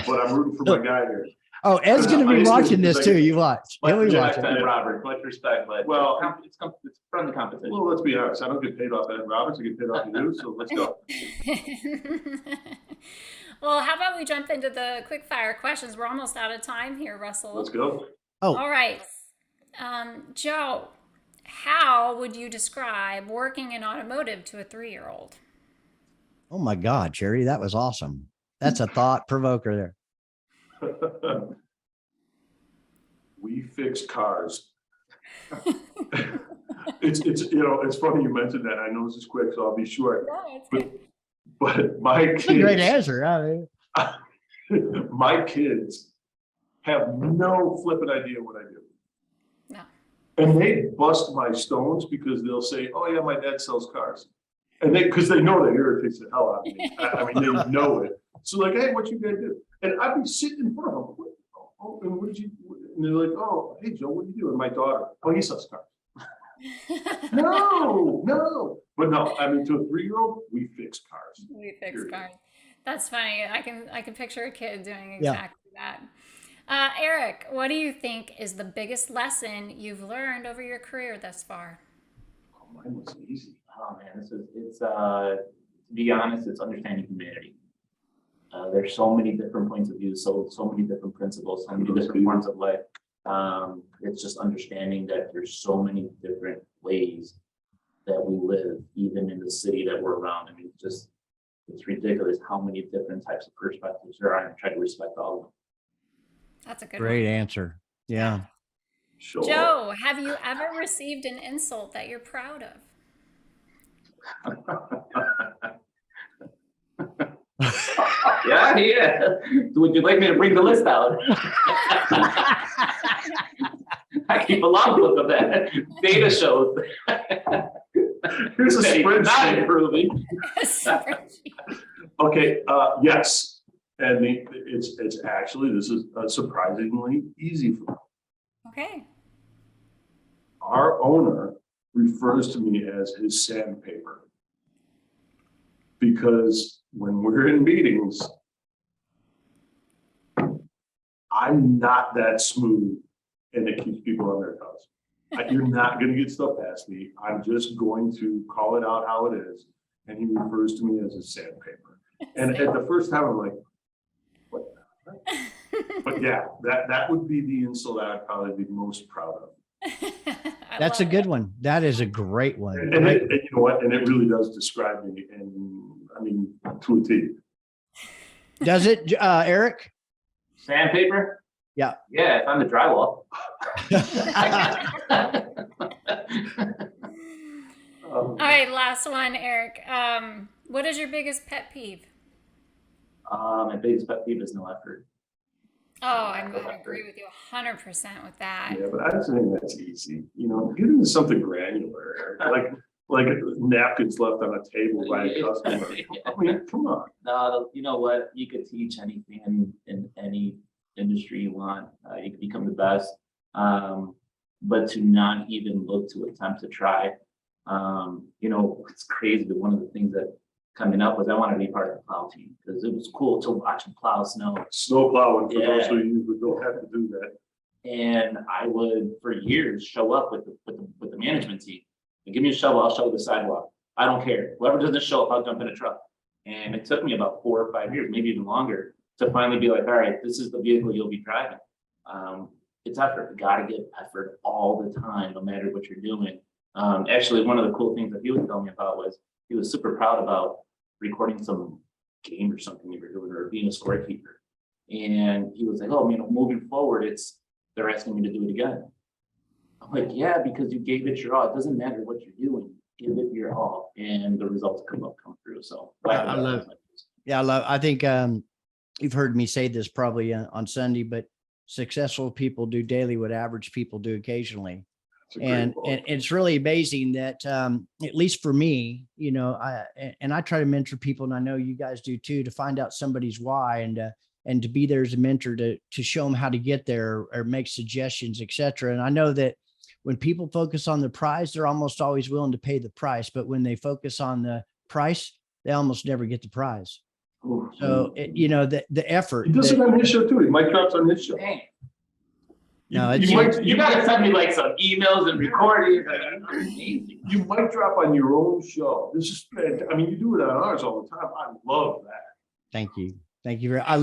D: But I'm rooting for my guy here.
A: Oh, Ed's going to be watching this too. You watch.
C: Much
A: He'll be
C: respect,
A: watching.
C: Ed Roberts. Much respect, but
D: Well,
C: it's friendly competition.
D: Well, let's be honest. I don't get paid off Ed Roberts. I get paid off you. So let's go.
B: Well, how about we jump into the quick fire questions? We're almost out of time here, Russell.
D: Let's go.
A: Oh,
B: All right. Joe, how would you describe working in automotive to a 3-year-old?
A: oh my God, Jerry, that was awesome. That's a thought provoker there.
D: We fix cars. It's you know, it's funny you mentioned that. I know this is quick, so I'll be short.
B: Yeah, it's
D: But,
B: good.
D: but my
A: That's a great
D: kids,
A: answer. I mean,
D: my kids have no flipping idea what I do.
B: No.
D: And they bust my stones because they'll say, "Oh yeah, my dad sells cars," and because they know that irritates the hell out of me. I mean, they know it. So like, "Hey, what you gonna do?" And I'd be sitting in front of them. "Oh, and what did you?" And they're like, "Oh, hey Joe, what do you do?" And my daughter, "Oh, he sells cars." No. But no, I mean, to a 3-year-old, we fix cars.
B: We fix
D: Period.
B: cars. That's funny. I can picture a kid doing
A: Yeah.
B: exactly that. Eric, what do you think is the biggest lesson you've learned over your career thus far?
D: Oh, mine was easy.
C: Oh man, it's to be honest, it's understanding humanity. There's so many different points of view, so many different principles, so many different forms of life. It's just understanding that there's so many different ways that we live, even in the city that we're around. I mean, it's ridiculous how many different types of perspectives there are, and try to respect all of them.
B: That's a good
A: great
B: one.
A: answer. Yeah.
D: Sure.
B: Joe, have you ever received an insult that you're proud of?
C: Yeah. Would you like me to bring the list out? I keep a logbook of that. Data shows.
D: Here's a
C: that it's not
D: spreadsheet.
C: improving.
D: Okay, yes. And it's actually, this is surprisingly easy for me.
B: Okay.
D: Our owner refers to me as his sandpaper. Because when we're in meetings, I'm not that smooth, and it keeps people on their toes. You're not going to get stuff past me. I'm just going to call it out how it is. And he refers to me as his sandpaper. And at the first time, I'm like, what the heck? But yeah, that would be the insult I'd probably be most proud of.
A: That's a good one. That is a great one.
D: And you know what? And it really does describe me. And I mean, to a T.
A: Does it, Eric?
C: Sandpaper?
A: Yeah.
C: Yeah, it's on the drywall.
B: All right, last one, Eric. What is your biggest pet peeve?
C: My biggest pet peeve is no effort.
B: Oh, I'm going to agree with you 100% with that.
D: Yeah, but I just think that's easy. You know, get into something granular, like napkins left on a table by a customer. I mean, come on.
C: No, you know what? You could teach anything in any industry you want. You can become the best. But to not even look to attempt to try. You know, it's crazy, but one of the things that coming up was I wanted to be part of the plow team because it was cool to watch them plow snow.
D: Snow plowing, for those of you who don't have to do that.
C: And I would, for years, show up with the management team. Give me a shovel, I'll shovel the sidewalk. I don't care. Whoever doesn't show up, I'll jump in a truck. And it took me about 4 or 5 years, maybe even longer, to finally be like, all right, this is the vehicle you'll be driving. It's effort. You got to get effort all the time, no matter what you're doing. Actually, one of the cool things that he was telling me about was he was super proud about recording some game or something you were doing, or being a scorekeeper. And he was like, oh, you know, moving forward, they're asking me to do it again. I'm like, yeah, because you gave it your all. It doesn't matter what you're doing, give it your all, and the results come through. So
A: I love it. Yeah, I think you've heard me say this probably on Sunday, but successful people do daily what average people do occasionally. And it's really amazing that at least for me, you know, I try to mentor people, and I know you guys do too, to find out somebody's why and to be there as a mentor to show them how to get there or make suggestions, etc. And I know that when people focus on the prize, they're almost always willing to pay the price, but when they focus on the price, they almost never get the prize. So you know, the effort.
D: He does it on his show too. Mike drops on his show.
C: Dang.
A: No,
C: you gotta send me like some emails and recordings.
D: You might drop on your own show. This is, I mean, you do it on ours all the time. I love that.
A: Thank you. Thank you. I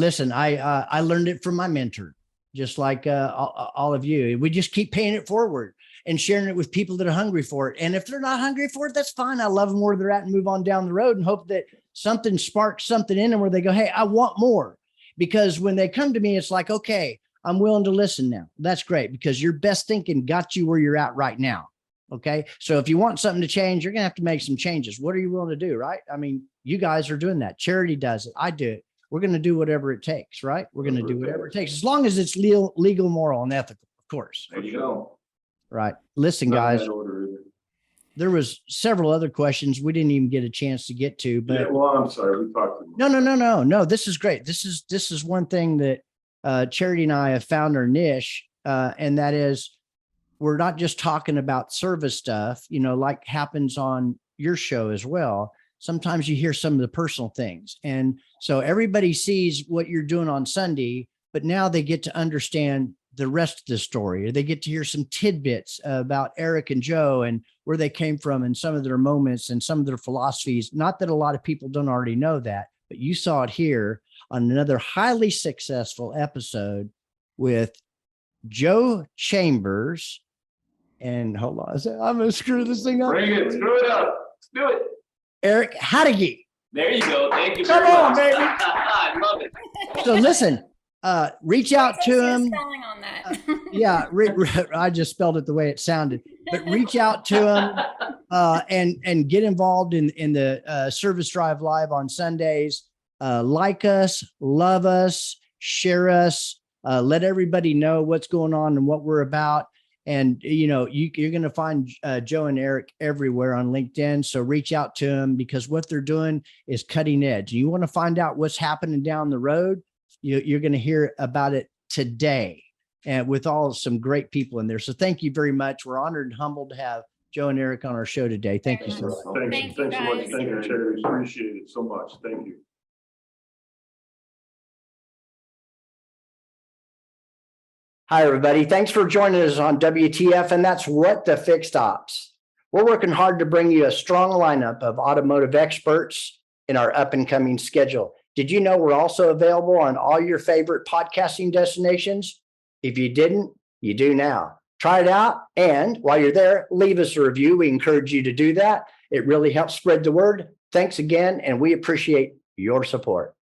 A: learned it from my mentor, just like all of you. We just keep paying it forward and sharing it with people that are hungry for it. And if they're not hungry for it, that's fine. I love them where they're at and move on down the road and hope that something sparks something in them where they go, hey, I want more. Because when they come to me, it's like, okay, I'm willing to listen now. That's great, because your best thinking got you where you're at right now. Okay. So if you want something to change, you're going to have to make some changes. What are you willing to do? Right. I mean, you guys are doing that. Charity does it. I do it. We're going to do whatever it takes. Right. We're going to do whatever it takes, as long as it's legal, moral, and ethical, of course.
C: There you go.
A: Right. Listen, guys, there was several other questions we didn't even get a chance to get to, but
D: yeah, well, I'm sorry. We talked.
A: No. This is great. This is one thing that Charity and I have found our niche, and that is we're not just talking about service stuff, you know, like happens on your show as well. Sometimes you hear some of the personal things. And so everybody sees what you're doing on Sunday, but now they get to understand the rest of the story. They get to hear some tidbits about Eric and Joe and where they came from and some of their moments and some of their philosophies. Not that a lot of people don't already know that, but you saw it here on another highly successful episode with Joe Chambers. And hold on, I'm going to screw this thing up.
C: Bring it, screw it up. Let's do it.
A: Eric Jauregui.
C: There you go. Thank you.
A: Come on, baby.
C: I love it.
A: So listen, reach out to him.
B: Spelling on that.
A: Yeah, I just spelled it the way it sounded. But reach out to him and get involved in the Service Drive Live on Sundays. Like us, love us, share us, let everybody know what's going on and what we're about. And, you know, you're going to find Joe and Eric everywhere on LinkedIn. So reach out to them, because what they're doing is cutting edge. You want to find out what's happening down the road, you're going to hear about it today, and with some great people in there. So thank you very much. We're honored and humbled to have Joe and Eric on our show today. Thank you so much.
D: Thanks so much. Thank you, Terry. Appreciate it so much. Thank you.
A: Hi, everybody. Thanks for joining us on WTF, and that's What the Fixed Ops. We're working hard to bring you a strong lineup of automotive experts in our up-and-coming schedule. Did you know we're also available on all your favorite podcasting destinations? If you didn't, you do now. Try it out. And while you're there, leave us a review. We encourage you to do that. It really helps spread the word. Thanks again, and we appreciate your support.